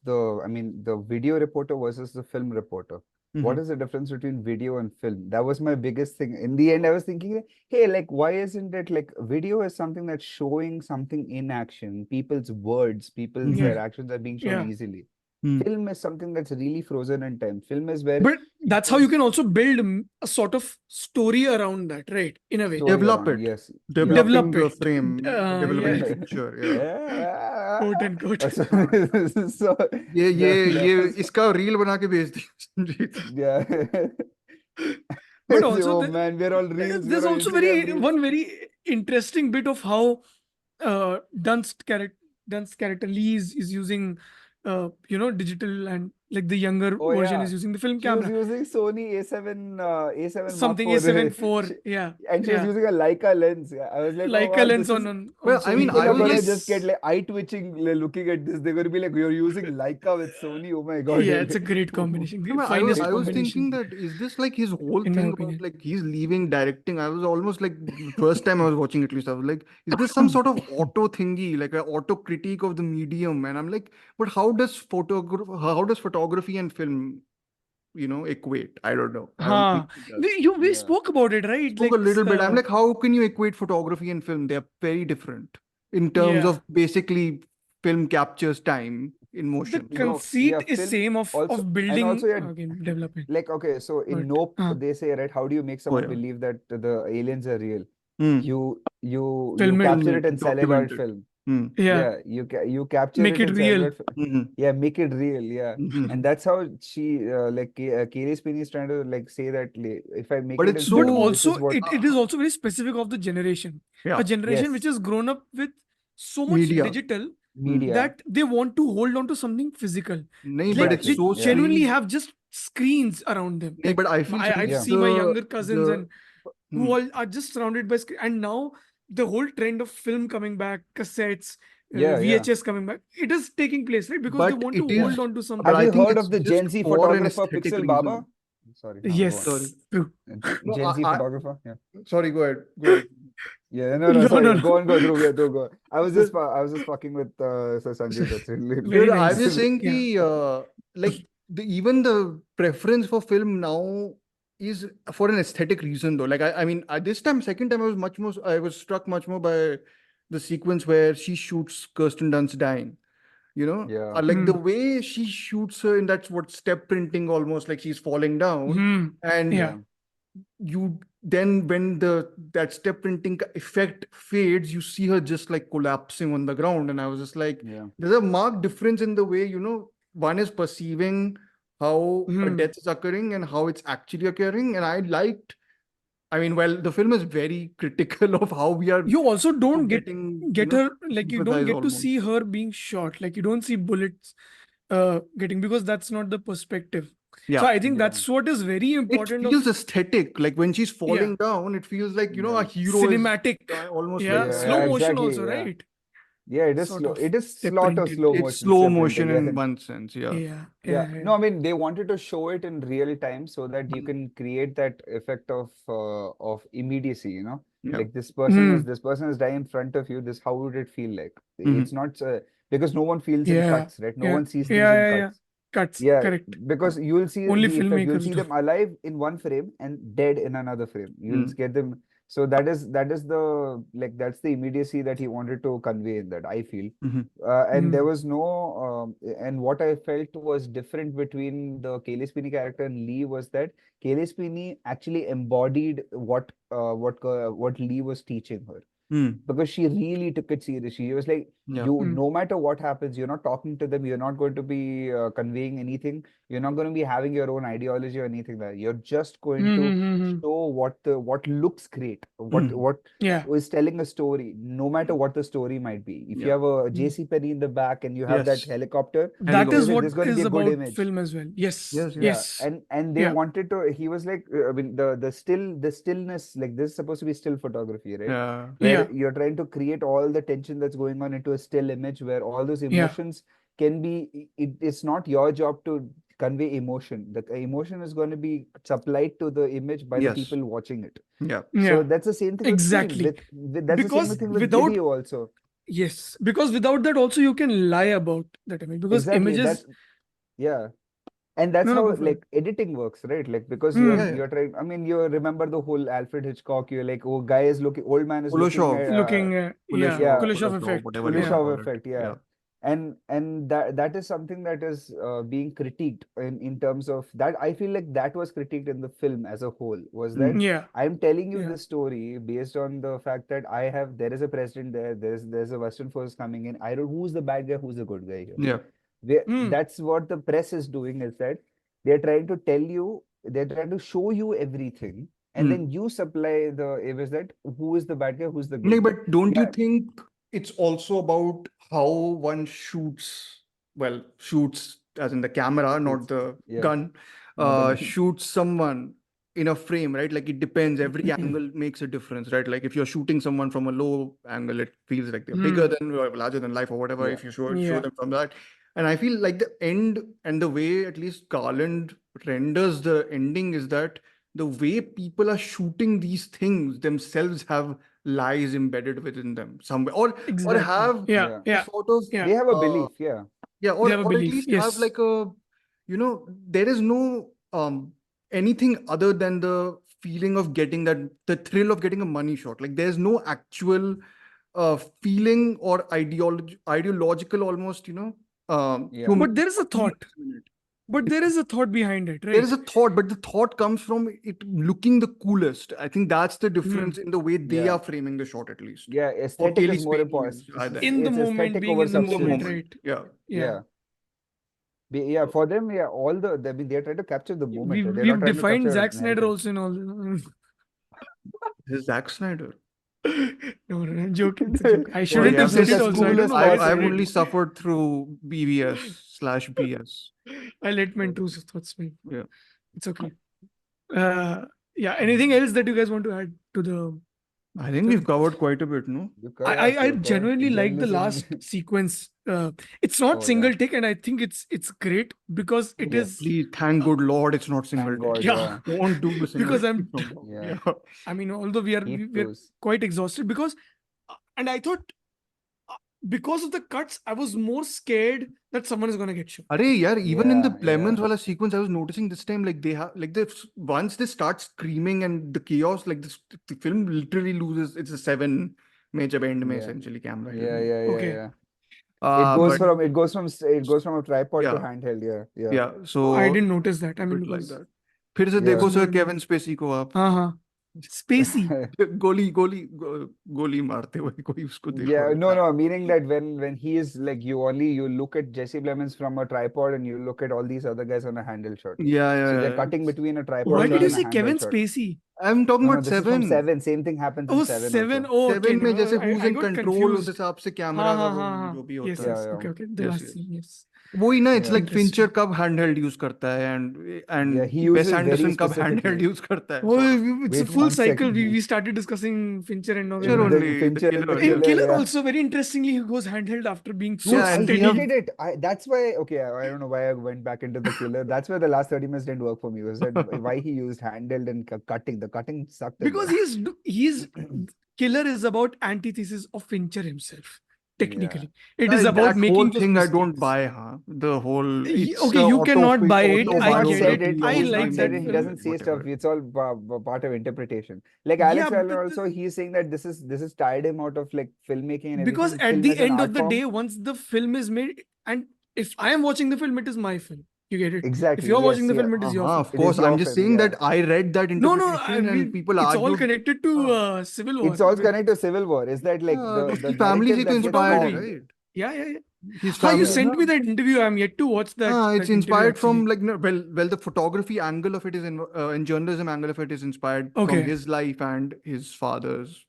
the, I mean, the video reporter versus the film reporter. What Mhm. is the difference between video and film? That was my biggest thing. In the end, I was thinking, hey, like, why isn't it like video is something that's showing something in action, people's words, people's yeah, their Mhm. actions are being shown yeah. easily. Hmm. Film is something that's really frozen in time. Film is where But that's how you people's can also build a sort of story around that, right? In a way, story Develop around. it. Yes, yeah. Developing develop the it. frame, developing Yeah, the picture. Yeah. Yeah. quote unquote. So, so ये that was इसका reel बना के भेज दी Sanjeet. yeah. But also Oh man, we're all reels, we're there's on also Instagram very reels. one very interesting bit of how Dunst's character Lee is using digital, and like the younger Oh version yeah. is using the film She was camera, using Sony A7 Mark something IV. A7 IV. Yeah, And she was yeah, using a Leica lens. Yeah. I was like, oh Leica wow, lens this is on Well, I mean, Sony. people I are was gonna like, just get like eye twitching looking at this. They're gonna be like, you're using Leica with Sony. Oh my god. Yeah, it's a great combination, no, the but finest I was thinking combination that is this like his whole in my thing about opinion. like he's leaving directing? I was almost like first time I was watching at least I was like, is this some sort of auto thingy, like an auto critique of the medium? And I'm like, but how does photography and film, equate? I don't know. I don't think Huh. it does. We Yeah. spoke about it, right? Spoke a Like little bit. I'm like, how can you equate photography and film? They're very different in terms yeah. of basically film captures time in The motion. So Yeah, conceit is film same of also, and building also yeah, again development, like okay, so in but Nope, they say, right, how do you make oh someone yeah. believe that the aliens are real? Hmm. You film it, capture it Filming, in celluloid documented. film. Hmm. yeah, Yeah, you capture make it it in real. celluloid film. Hmm. Yeah, make it real. Yeah, Hmm. and that's how she Kaylee Spinney is trying to like say that if I make But it it's in But film, so this is also what. it is also very specific of the generation, a yeah, generation which Yes, has grown up with so much media. digital Hmm. media. that they want to hold on to something physical. Nahin, but Like it's Exactly. they so Yeah. genuinely strange. have just screens around them. Nahin, Like but I feel I'd Sanjeev, Yeah. see my younger cousins the and hmm. who all are just surrounded by screen. And now the whole trend of film coming back, cassettes, Yeah. Yeah. VHS coming back, it is taking place, right? Because they But want to it hold is, on to but Have something. I you think heard of it's the just Gen Z for an photographer, aesthetic Pixel Baba? reason. Sorry, go on. Sorry. Yes, true. No, Gen Z photographer. Yeah. sorry, go ahead. Go ahead. Yeah, no, No, sorry. no, Go no. on, go through. Yeah, go. The- I was just fucking with Sir Sanjeet. That's really. Very Dude, I'm nice. just saying Yeah. ki, like even the preference for film now is for an aesthetic reason though. Like I mean, this time, second time, I was struck much more by the sequence where she shoots Kirsten Dunst dying. Yeah. Like the Hmm. way she shoots her in that's what step printing almost like she's falling down, Hmm. and Yeah. Yeah. you then when that step printing effect fades, you see her just like collapsing on the ground, and I was just like, Yeah. there's a marked difference in the way one is perceiving how a Hmm. death is occurring and how it's actually occurring, and I mean, well, the film is very critical of how we are You also don't getting get her, like you don't sympathize get to almost. see her being shot. Like you don't see bullets getting, because that's not the perspective. Yeah. So I think Yeah. that's what is very It important feels of aesthetic. Like when she's falling down, it feels like, a Yeah. hero cinematic. is almost Yeah, like slow Yeah, motion exactly. also, Yeah. right? Yeah, it is Sort slow. of It is step lot of printing. slow it's motion, slow step motion printing. in one sense. Yeah. Yeah, Yeah. yeah, No, I mean they wanted to show it in real time so that you can create that effect of immediacy, Yeah. Like this person Mm. is dying in front of you. This how would it feel like? Mhm. It's not because no one feels in Yeah, cuts, right? No yeah, one sees things yeah, in yeah, yeah. cuts. Cuts, Yeah, correct. because you'll see Only the effect. You'll filmmakers see do. them alive in one frame and dead in another frame. You'll Mm. get them. So that is the like that's the immediacy that he wanted to convey in that, I feel. Mhm. And there Mm. was and what I felt was different between the Kaylee Spinney character and Lee was that Kaylee Spinney actually embodied what Lee was teaching her Mm. because she really took it seriously. She was like, Yeah. Mm. no matter what happens, you're not talking to them, you're not going to be conveying anything, you're not going to be having your own ideology or anything like that. You're just going to Mm-hmm. show what looks great, Mm. what Yeah. is telling a story, no matter what the story might be. If you Yeah. have a Mm. JC Penny in the back and you have that Yes. helicopter, That you're is Helicopter. like, what there's going to be is a good about image. film as well. Yes, Yes. Yeah, yes. and they Yeah. wanted to. He was like, I mean, the stillness, like this is supposed to be still photography, right? Yeah. Where Yeah, you're trying to create all the tension that's going on into a still image, where all those yeah. emotions can be. It's not your job to convey emotion. The emotion is going to be supplied to the image by the Yes. people watching it. Yeah. So Yeah, that's the same thing with film. exactly. That's the same Because thing with without, video also. yes, because without that also you can lie about that image because Exactly. images, Yeah. And that's no, no, how go for it. like editing works, right? Like because Mm. Yeah. Yeah. you're trying. I mean, you remember the whole Alfred Hitchcock. You're like, oh, guy is looking, old man is looking Kuleshov. at Looking, yeah, yeah, Kuleshov Kuleshov, effect. whatever you want Yeah, to Kuleshov call it. effect, yeah. Yeah. And that is something that is being critiqued in terms of that. I feel like that was critiqued in the film as a whole. Was that Mm. yeah, I'm telling you yeah. this story based on the fact that there is a president there. There's a Western force coming in. I don't who's the bad guy, who's the good guy here. Yeah. Mm. That's what the press is doing is that they're trying to tell you, they're trying to show you everything, and Mm. then you supply the image that who is the bad guy, who's the No, good guy. but don't you Yeah, think it's also about how one shoots, well, shoots as in the camera, not shoots. the Yeah, gun, not the gun. shoots someone in a frame, right? Like it depends. Every angle makes a difference, right? Like if you're shooting someone from a low angle, it feels like they're bigger Mm. than or larger than life or whatever. Yeah, If you show Yeah, them from that. And I feel like the end and the way at least Garland renders the ending is that the way people are shooting these things themselves have lies embedded within them somewhere, or exactly. have Yeah, yeah. a yeah, sort of yeah. They have a uh, belief. Yeah, yeah, They have a or at belief. least have Yes. like a, there is no anything other than the feeling of getting the thrill of getting a money shot. Like there's no actual feeling or ideological almost, yeah, But there is a thought. in it. But there is a thought behind it, There is right? a thought, but the thought comes from it looking the coolest. I think that's the difference Mm. in the way they yeah, are framing the shot, at least. yeah. Or Aesthetic Kaylee is more Spinney important. is either. In the It's moment, aesthetic being over in the In the moment, substance. moment. right? Yeah. Yeah. Yeah. Yeah, for them, yeah, I mean, they're trying to capture the moment. We've They're not we've trying to defined capture a Zack Snyder narrative. also in all. This is Zack Snyder. No, no, I'm joking. It's a joke. I Oh, shouldn't yeah. have said it Lucas, also. I don't Lucas know why I calls said I've him. only it. suffered through BVS/BS. I let my two thoughts speak. Yeah. It's okay. Yeah. Anything else that you guys want to add to the I think film? we've covered quite a bit, no? I So far, genuinely like the journalism. last sequence. It's not Oh, single yeah. take, and I think it's great because it Yeah. is. Please, thank good Lord, it's not single Thank take. God, Yeah, yeah. Don't do a single because take. Yeah. Yeah. I mean, although we're Keep we're those. quite exhausted because, and I thought because of the cuts, I was more scared that someone is gonna get shot. Arey, yaar, even in the Yeah, Lemons yeah. wala sequence, I was noticing this time, like they have, like once they start screaming and the chaos, like the film literally loses. It's a 7 major end mein Yeah. essentially camera. Yeah, yeah, yeah, Okay. yeah. But It goes from a tripod to yeah, handheld, yeah. Yeah. yeah. I So didn't notice that. I mean, bit like because that. फिर से Yeah. देखो was sir more. Kevin Spacey को आप Uh-huh. Spacey. गोली मारते हुए कोई उसको देखो Yeah, like no, that. no, meaning that when he is like you look at Jesse Plemons from a tripod and you look at all these other guys on a handle shot. Yeah, So yeah, they're yeah. cutting between a tripod Why shot did you and a say handle Kevin shot. Spacey? I'm talking No, about this is from 7. 7. Same thing happens in Oh, 7 7. also. Oh, okay. 7 में No, जैसे who's I in got control उस confused. हिसाब से हाँ camera का हाँ वो हाँ जो भी हाँ. होता Yes, है. yes. Yeah, Okay, yeah. okay. The Yes, last yes. scene. Yes. वही ना, it's Yeah. like Fincher Interesting. कब handheld use करता है Yeah, and he Wes uses very Anderson कब handheld specifically. use करता है. Oh, Sort of. it's a Wait full one cycle. second. We started discussing Fincher and now we're Fincher back. The only, the Fincher and the killer. In Yeah. Killer, Killer yeah. also very interestingly he goes handheld after being so Dude, Yeah, and I he steady. hated it. That's why, okay, I don't know why I went back into the Killer. That's why the last 30 minutes didn't work for me. Was that why he used handheld and cutting? The cutting sucked in Because that. he's Killer is about antithesis of Fincher himself. Yeah. Technically, it is about that whole making those thing I mistakes. don't buy, huh? The whole it's Okay, you cannot buy it. He has I not get said it. it. I He has like not that said it. He film. doesn't say stuff. whatever. It's all part of interpretation. Like Yeah, Alex but Allen also, he's saying that this is tired him out of like filmmaking and because everything. at Film the as an end art of the form. day, once the film is made, and if I am watching the film, it is my film. You get it? If Exactly. you're watching Yes. the Yeah. film, it is your Of film. It is course. I'm your just film. saying Yeah. that I read that No, interpretation and people it's all argued. connected to Civil War. It's all with- connected to Civil War. Is that like the उसकी family narrative से तो that gets inspired है, formed? right? Yeah. His How you family. sent me that interview? I'm yet to watch that. It's that interview inspired from actually. like no, well the photography angle of it is in journalism angle of it is inspired from Okay. his life and his father's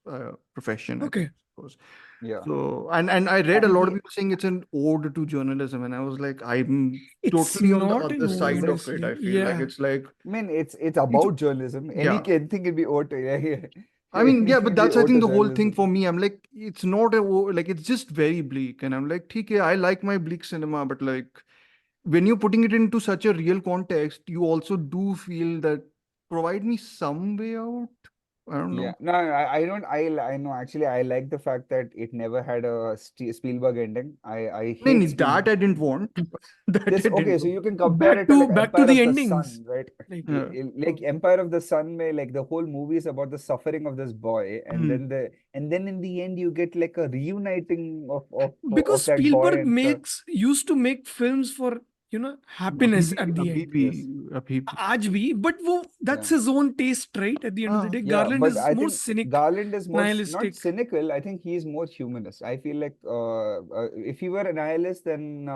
profession. I Okay. think, I suppose. Yeah. So and I read a And lot of he- people saying it's an ode to journalism, and I was like, I'm It's totally on the not an other side ode, of it. I honestly. feel like Yeah. it's like I mean, it's about journalism. yeah. Anything can be owed to. Yeah. I mean, yeah, Anything but can be that's I owed think to the whole thing journalism. for me. I'm like, it's not like it's just very bleak, and I'm like, okay, I like my bleak cinema, but like when you're putting it into such a real context, you also do feel that provide me some way out. I don't Yeah, know. no, I don't. I know. Actually, I like the fact that it never had a Spielberg ending. I No, hate no, that I didn't Spielberg. want. That I This didn't okay, so want. you can compare it to like Back to Empire the of the endings. Sun, right? Like Yeah. Like Empire of the Sun, may like the whole movie is about the suffering of this boy, and Hmm. then in the end you get like a reuniting because of that boy Spielberg and stuff. used to make films for happiness at the end. Yes. Abhi. आज भी, but that's Yeah. his own taste, right? At the end of the Ah. day, Yeah, Garland but is I more think cynic, Garland is more not nihilistic. cynical. I think he's more humanist. I feel like if he were a nihilist, then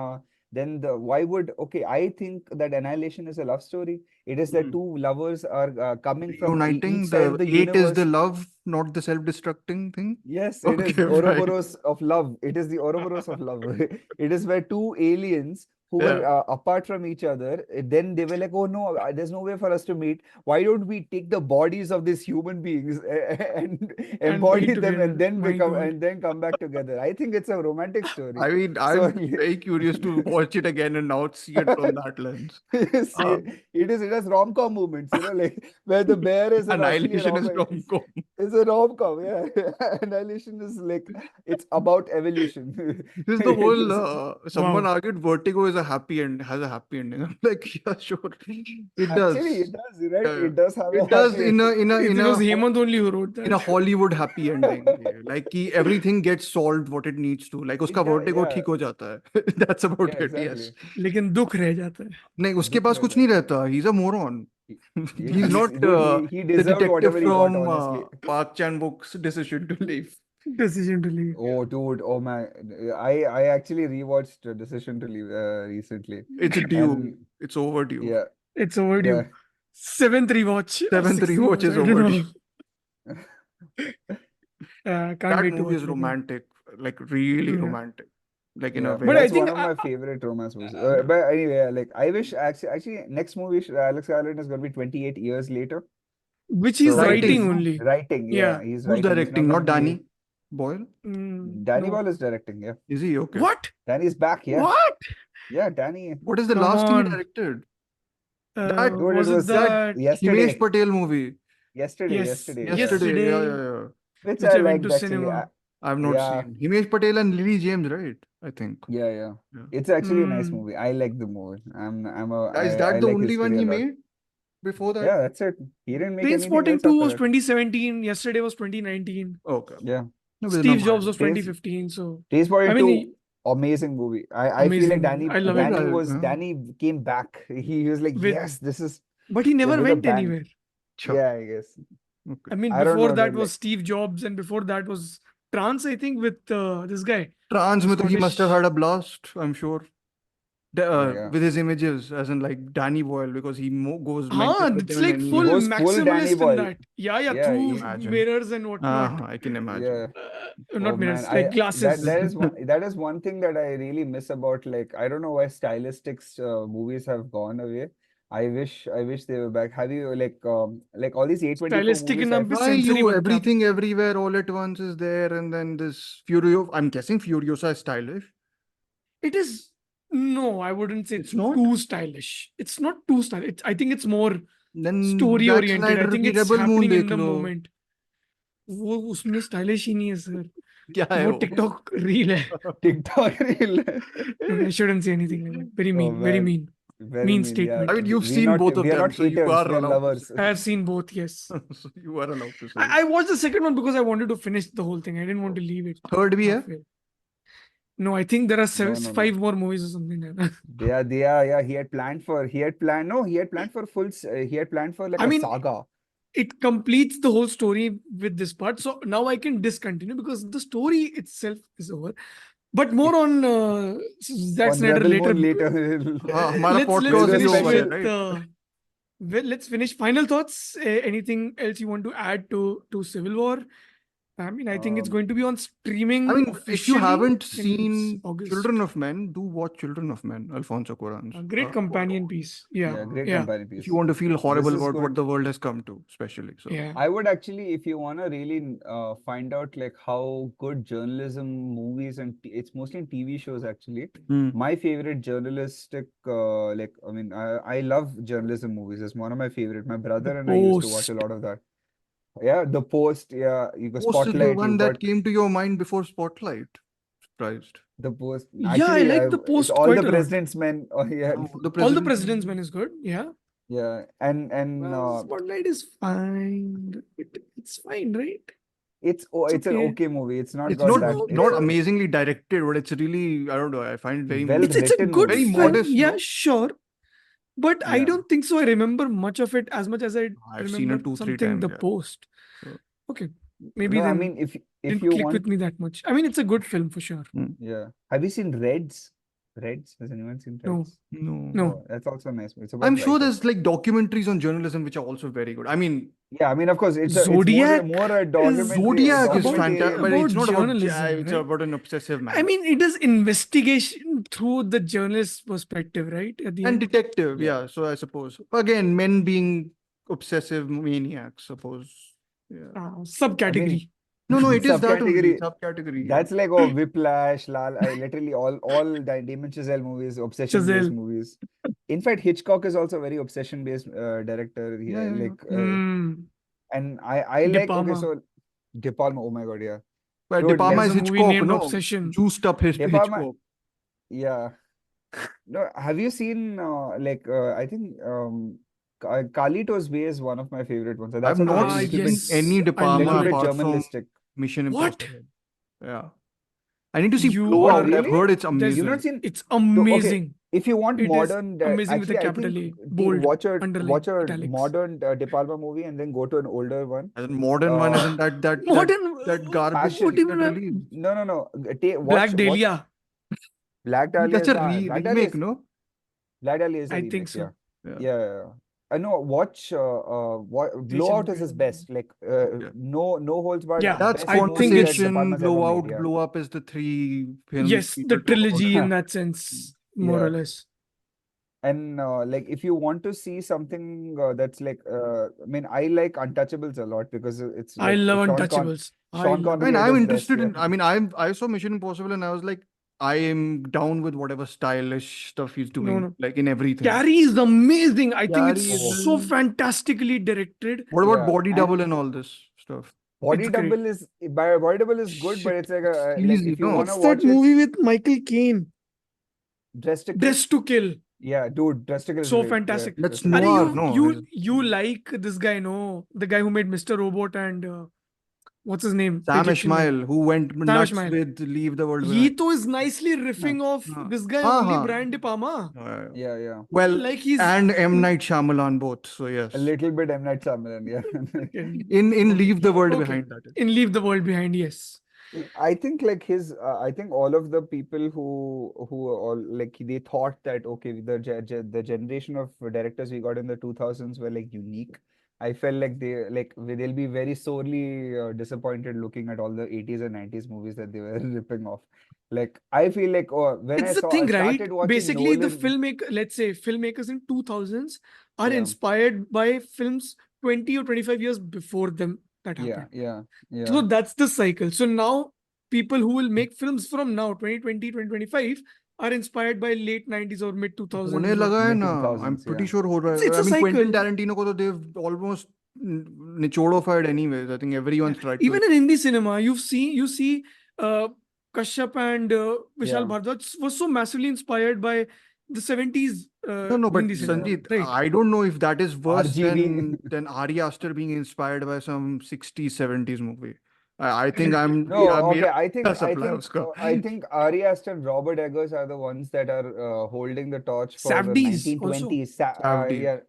why would I think that Annihilation is a love story. It is that Hmm. two lovers are coming from Reuniting each side of the the eight is the universe. love, not the self-destructing thing. Yes, it is Okay, right. Ouroboros of love. It is the Ouroboros of love. It is where two aliens who were Yeah. apart from each other, then they were like, oh no, there's no way for us to meet. Why don't we take the bodies of these human beings and embody them together. and then My become God. and then come back together? I think it's a romantic story. I mean, So I'm very curious to watch it again and now see it from that lens. see, it has rom-com moments, like where the bear is actually Annihilation is rom-com. It's a rom-com, yeah. Annihilation is like it's about evolution. This is the whole someone Wow. argued Vertigo is a happy end, has a happy ending. I'm like, yeah, sure. It does. Actually, it does, right? Yeah, It does have a it does happy in a It was Hemant only who wrote in a that. Hollywood happy ending. Yeah. Like कि everything gets solved what it needs to. Like उसका Vertigo yeah. ठीक हो जाता है. That's about Yeah, it. Yes. exactly. लेकिन दुख रह जाता है. नहीं उसके दुख पास रह कुछ नहीं रहता. He's a moron. He's not dude, he the deserved detective whatever he got, from honestly. Park Chan-wook's decision to leave. Decision to leave. Oh, dude, oh man. I actually rewatched Decision to Leave recently. It's due. And It's overdue. yeah, It's overdue. yeah. 7th rewatch. or Seventh 6th rewatch is I don't know. overdue. Can't That wait to movie watch is it again. romantic, like really Yeah. romantic, like in Yeah, a way. But I that's think one of my favorite romance movies. But anyway, like I wish actually next movie Alex Garland is going to be 28 years later. Which he's So writing Writing. only. Writing, Yeah. yeah, he's Who's writing. He's directing? not Not gonna be- Danny Boyle. Danny No. Boyle is directing, yeah. Is he okay? What? Danny's back, yeah. What? Yeah, Danny. What is the Come last thing he on. directed? That Dude, Was it it was that? yesterday. Himesh Patel movie. Yesterday. Yes. Yesterday. Yesterday. Yeah. Which Which I I went liked to actually. cinema. I've not Yeah. seen Himesh Patel and Lily James, right? I think. Yeah. Yeah. It's actually a nice Mm. movie. I like the movie. Is I that the like only his one story he a lot. made before that? Yeah, that's it. He didn't make anything Trainspotting else 2 after was that. 2017. Yesterday was 2019. Okay. Yeah. No, but Steve no, Jobs was Trains- 2015. So TIMECODES I 2, mean, amazing movie. I feel like amazing. I love it. Danny came back. He was like, With- yes, this is but he never with a went bang. anywhere. Sure. Yeah, I guess. Okay. I mean, I don't before know, that dude, was like- Steve Jobs, and before that was Trance, I think, with this guy. Trans में तो he must have Scottish- had a blast, I'm sure. Yeah. with his images, as in like Danny Boyle, because he goes mental with It's them in like any full goes full Danny maximalist in Boyle. that. Yeah, Yeah, through Imagine. mirrors and whatnot. I can imagine. Yeah. Not Oh mirrors, man, like glasses. that is one thing that I really miss about, like, I don't know why stylistics movies have gone away. I wish they were back. Have you like all these A24 Stylistic movies? enough I with Why sensory you mad cap. everything everywhere all at once is there, and then this Furio. I'm guessing Furiosa is stylish. It is no, I wouldn't say It's it's not? too stylish. It's not too stylish. I think it's more Then story Zack oriented. I Snyder think की it's Rebel Moon happening in देख the low. moment. वो उसमें stylish ही नहीं है sir. क्या है वो वो? TikTok reel है. TikTok reel. No, I shouldn't say anything like that. Very Oh mean. Very man, mean. very Mean mean. Yeah, statement. I mean, you've we seen not both of we are them, not so you haters. are We are allowed to lovers. say. I have seen both. Yes. So you are allowed to say. I watched the second one because I wanted to finish the whole thing. I didn't want to leave it Third भी है? halfway. No, I think there are No. 5 more movies or something like that. Yeah. He had planned for full. He had planned for like I a mean, saga. It completes the whole story with this part. So now I can discontinue because the story itself is over. But more on Zack On Snyder Rebel later. Moon later. हाँ, हमारा Let's podcast very भी finish over है, special. with right? let's finish final thoughts. Anything else you want to add to Civil War? I mean, I think it's going to be on streaming. I mean, if you officially haven't in seen August. Children of Men, do watch Children of Men, Alfonso Cuarón's. A great companion piece. Yeah, Great yeah, companion piece. If you want to feel horrible This is about what good. the world has come to, especially. So yeah. I would actually, if you want to really find out like how good journalism, movies, and it's mostly in TV shows actually. My favorite journalistic, I love journalism movies. It's one of my favorite. My brother and I used to watch a lot of that. Yeah, The Post. Yeah, you got Post is the Spotlight. one You that got came to your mind before Spotlight. Surprised. The Post. Yeah, Actually, I like The it's Post all quite the a lot. President's Men. Oh yeah, Oh, All the President's Men is good. Yeah. yeah, and Spotlight is fine. It's fine, right? it's It's an okay. okay movie. It's not It's got not that. not it's amazingly directed, but it's really, I don't know. I find it very Well It's a written good movie. Very film. modest, Yeah, no? sure. But I Yeah. don't think so. I remember much of it as much as I I've seen remember it 2-3 something. times. The Yeah. Post. So- Okay, maybe No, I then mean if didn't you click want, with me that much. I mean, it's a good film for sure. yeah. Have you seen Reds? Reds? Has anyone seen No. Reds? No. No. Oh, that's also nice. It's about I'm sure writers. there's like documentaries on journalism which are also very good. I mean, Yeah, I mean, of course, it's Zodiac more a documentary. Zodiac is about- fantastic, but about it's not about journalism, it's right? about an obsessive man. I mean, it is investigation through the journalist's perspective, right? At the and end. detective, Yeah. yeah. So I suppose again, men being obsessive maniacs, suppose. Yeah. Subcategory. No, it is that only Subcategory. subcategory. That's like Whiplash, literally all Damien Chazelle movies, obsession-based movies. In fact, Hitchcock is also a very obsession-based director. Yeah. And I De like Palma. so De Palma. Oh my God, yeah. But Dude, De Palma there's is a movie Hitchcock, named no? Obsession. Juiced up De Palma- Hitchcock. Yeah. No, have you seen I think Carlito's Way is one of my favorite ones. That's I've also not a little seen yes. any De I Palma love bit apart from journalistic. Mission What? Impossible. Yeah. I need to see You Blowout. are- I've heard it's There's- amazing. You've not seen? It's amazing. If you want It is modern, amazing with a actually, I capital think A, bold, watch a underline, italics. modern De Palma movie and then go to an older one. As in modern one, as in that Modern. that garbage Passion. What do you that mean? released. No. Black Dahlia. Black Dahlia. That's a Black Dahlia remake, is, no? Black Dahlia is a I remake, think so. Yeah. No, watch Blowout is his best. Like no holds barred. Yeah, That's best I movie think that it's- De Conversation, Palma's ever made, Blowout, yeah. Blow Up is the 3 films. Yes, we the could talk about. trilogy in that sense, more Yeah. or less. And like if you want to see something that's like I mean I like Untouchables a lot because it's I like love Sean Untouchables. Sean love Connery I mean, at I'm his interested best, in. I mean, I saw Mission Impossible and I was like, I am down with whatever stylish stuff he's doing, No. like in everything. Carrie is amazing. I think it's Carrie is- so fantastically directed. What about Yeah, Body and- Double and all this stuff? Body It's great. Double is good, but it's like a like Cheesy, if you no? want to What's watch that movie with Michael Caine? Dressed to Kill. Dress to Kill. Yeah, dude, Dressed to Kill is So great. fantastic. That's Dressed to Kill. noir, Are no? you like this guy, no? The guy who made Mr. Robot and what's his name? Sam Egyptian guy. Ishmael, who went nuts Ishmael. with Leave the World He Behind. to is nicely riffing off हाँ. this guy हाँ, only हाँ. Brian De Palma. Yeah. Well, Like he's and M. Night Shyamalan both. So yes, A little bit M. Night Shyamalan, yeah. in Leave the World Okay. Behind, that is. in Leave the World Behind, yes. I think like I think all of the people who all like they thought that okay, the generation of directors we got in the 2000s were like unique. I felt like they'll be very sorely disappointed looking at all the 80s and 90s movies that they were ripping off. Like I feel like when It's I the thing, right? started watching Basically, the Nolan, let's say filmmakers in 2000s are yeah, inspired by films 20 or 25 years before them that happened. yeah, So that's the cycle. So now people who will make films from now, 2020, 2025, are inspired by late 90s or mid होने 2000s. लगा है mid ना. I'm 2000s, pretty yeah. sure हो रहा It's है. I a mean, Quentin cycle. Tarantino को तो they've almost nichodified anyways. I think everyone's tried Even to. in Hindi cinema, you see Kashyap and Vishal Yeah. Bhardwaj was so massively inspired by the 70s No, but Hindi cinema, Sanjeet, right? I don't know if that is worse RGV. than Ari Aster being inspired by some 60s, 70s movie. I think I'm No, okay. मेरा I think supply उसका. I think Ari Aster and Robert Eggers are the ones that are holding the torch for the Safdies also. 1920s. Safdie. Yeah,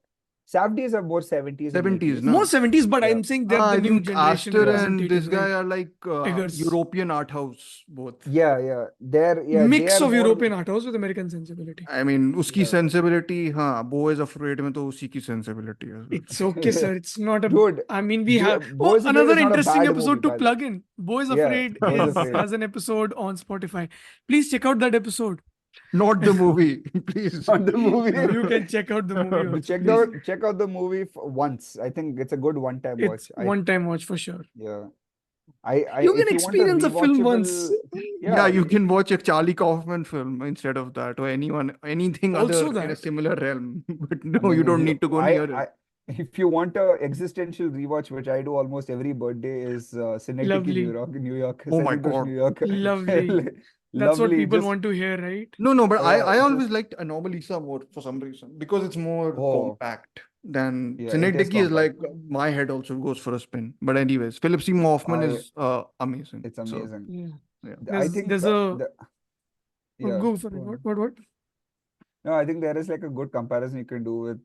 Safdies are more 70s and 70s, 80s. no? More 70s, but Yeah. I'm saying they're the I new think generation Aster and representative, this guy right? are like Eggers. European art house both. Yeah. They Mix are of more. European art house with American sensibility. I mean, उसकी Yeah. sensibility, हाँ, Bo is Afraid में तो उसी की sensibility है. It's okay, sir. It's not a. Dude, I mean, we have Bo is Afraid another is not a interesting bad episode movie, to by the plug way. in. Bo is Yeah, Afraid Bo is Afraid. has an episode on Spotify. Please check out that episode. Not the movie, please. Not the movie. You can check out the movie. Also, Check out the movie once. I think it's a good one-time watch. It's one-time watch for sure. Yeah. You if can you want a experience a film once. rewatchable- Yeah, you can watch a Charlie Kaufman film instead of that, or anything Also other in a that. similar realm. But I no, you mean, don't need to go near it. if you want a existential rewatch, which I do almost every birthday, is Synecdoche Lovely. New York. Oh my Synecdoche, God. New York. Lovely. That's what Lovely, people just- want to hear, right? No, but I just- always liked Anomalisa more for some reason because it's more Oh. compact than Yeah, it is Synecdoche is like compact. my head also goes for a spin. But anyways, Philip Seymour Hoffman is amazing. It's So, amazing. Yeah. yeah. I think there's yeah. go for it. go on. What? No, I think there is like a good comparison you can do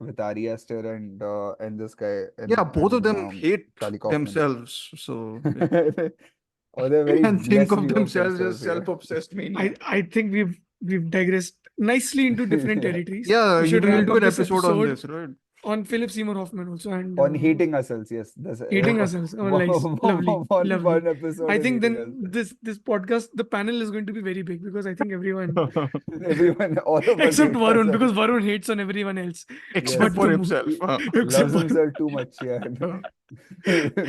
with Ari Aster and this guy. Yeah, both of them and, hate Charlie Kaufman. themselves. So yeah. Or they're very and think blessed of view themselves as themselves, yeah. self-obsessed maniacs. I think we've digressed nicely into different territories. Yeah, We you should will wrap do up an this episode on this, right? on Philip Seymour Hoffman also and On hating ourselves, yes. That's hating ourselves. Oh, nice. Lovely. Lovely. One episode I on think hating then ourselves. this podcast, the panel is going to be very big because I think everyone Everyone, all of us except hate Varun, ourselves. because Varun hates on everyone else. Except But for the himself. He except loves for- himself too much, yeah.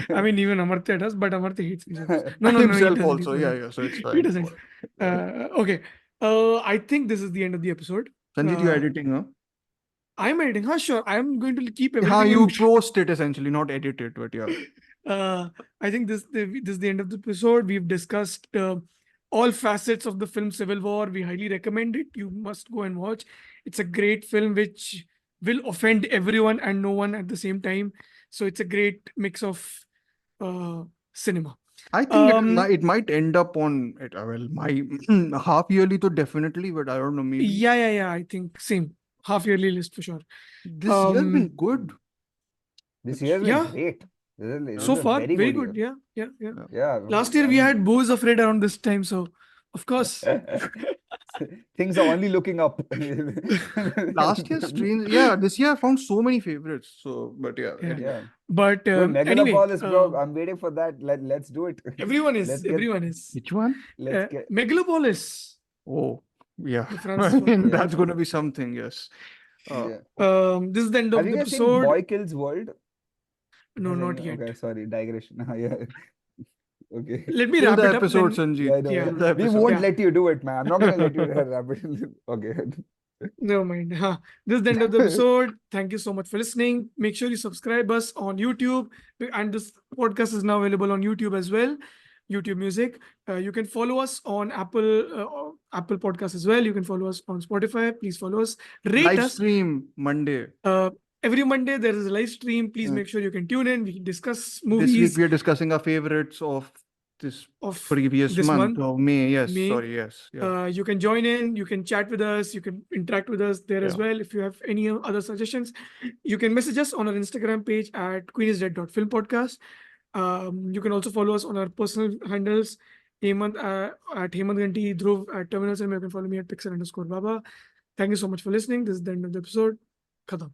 I mean, even Amartya does, but Amartya hates himself. No, he Himself doesn't, also. he Yeah, doesn't. yeah. So it's He fine. doesn't. Okay. I think this is the end of the episode. Sanjeet, you editing, huh? I'm editing. Sure. I'm going to keep everything. Yeah, you in- post it essentially, not edit it, but yeah. I think this is the end of the episode. We've discussed all facets of the film Civil War. We highly recommend it. You must go and watch. It's a great film which will offend everyone and no one at the same time. So it's a great mix of cinema. I think Um, it might end up on it. Well, my half yearly, to definitely, but I don't know. Maybe Yeah. I think same half yearly list for sure. this year's been Um, good. This year has Yeah. been great. This So is a far, very very good good. year. Yeah. Yeah. Last year we had Bo is Afraid around this time, so of course. Things are only looking up. Last year's streams, yeah. This year I found so many favorites. So, but yeah. Yeah. anyway. Yeah. But Dude, anyway, Megalopolis, bro. I'm waiting for that. Let's do it. everyone is. Let's get- Everyone is. Which one? Let's get. Megalopolis. Oh, yeah. The France I one. mean, Yeah. that's going to be something. Yes. Yeah. This is the end of Have you the guys seen episode. Boy Kills World? No, Has not any- yet. Okay, sorry, digression. Yeah. Okay. Let me Kill wrap the it up. episode, then- Sanjeet. Yeah, I know. Yeah. Kill the We episode. won't Yeah. let you do it, man. I'm not gonna let you wrap it. Okay. Never mind. This is the end of the episode. Thank you so much for listening. Make sure you subscribe us on YouTube. And this podcast is now available on YouTube as well. YouTube Music. You can follow us on Apple Podcasts as well. You can follow us on Spotify. Please follow us. Rate Live us. stream Monday. Every Monday there is a live stream. Please Mm. make sure you can tune in. We discuss This week movies we are discussing our favorites of this of previous this month month. of May. Yes, May. sorry. Yes. Yeah. You can join in, you can chat with us, you can interact with us there as Yeah. well. If you have any other suggestions, you can message us on our Instagram page at queenisdead.filmpodcast. You can also follow us on our personal handles. Hemant at Hemant Ganti, Dhruv at Terminal Cinema. You can follow me at Pixel_Baba. Thank you so much for listening. This is the end of the episode. Khatam.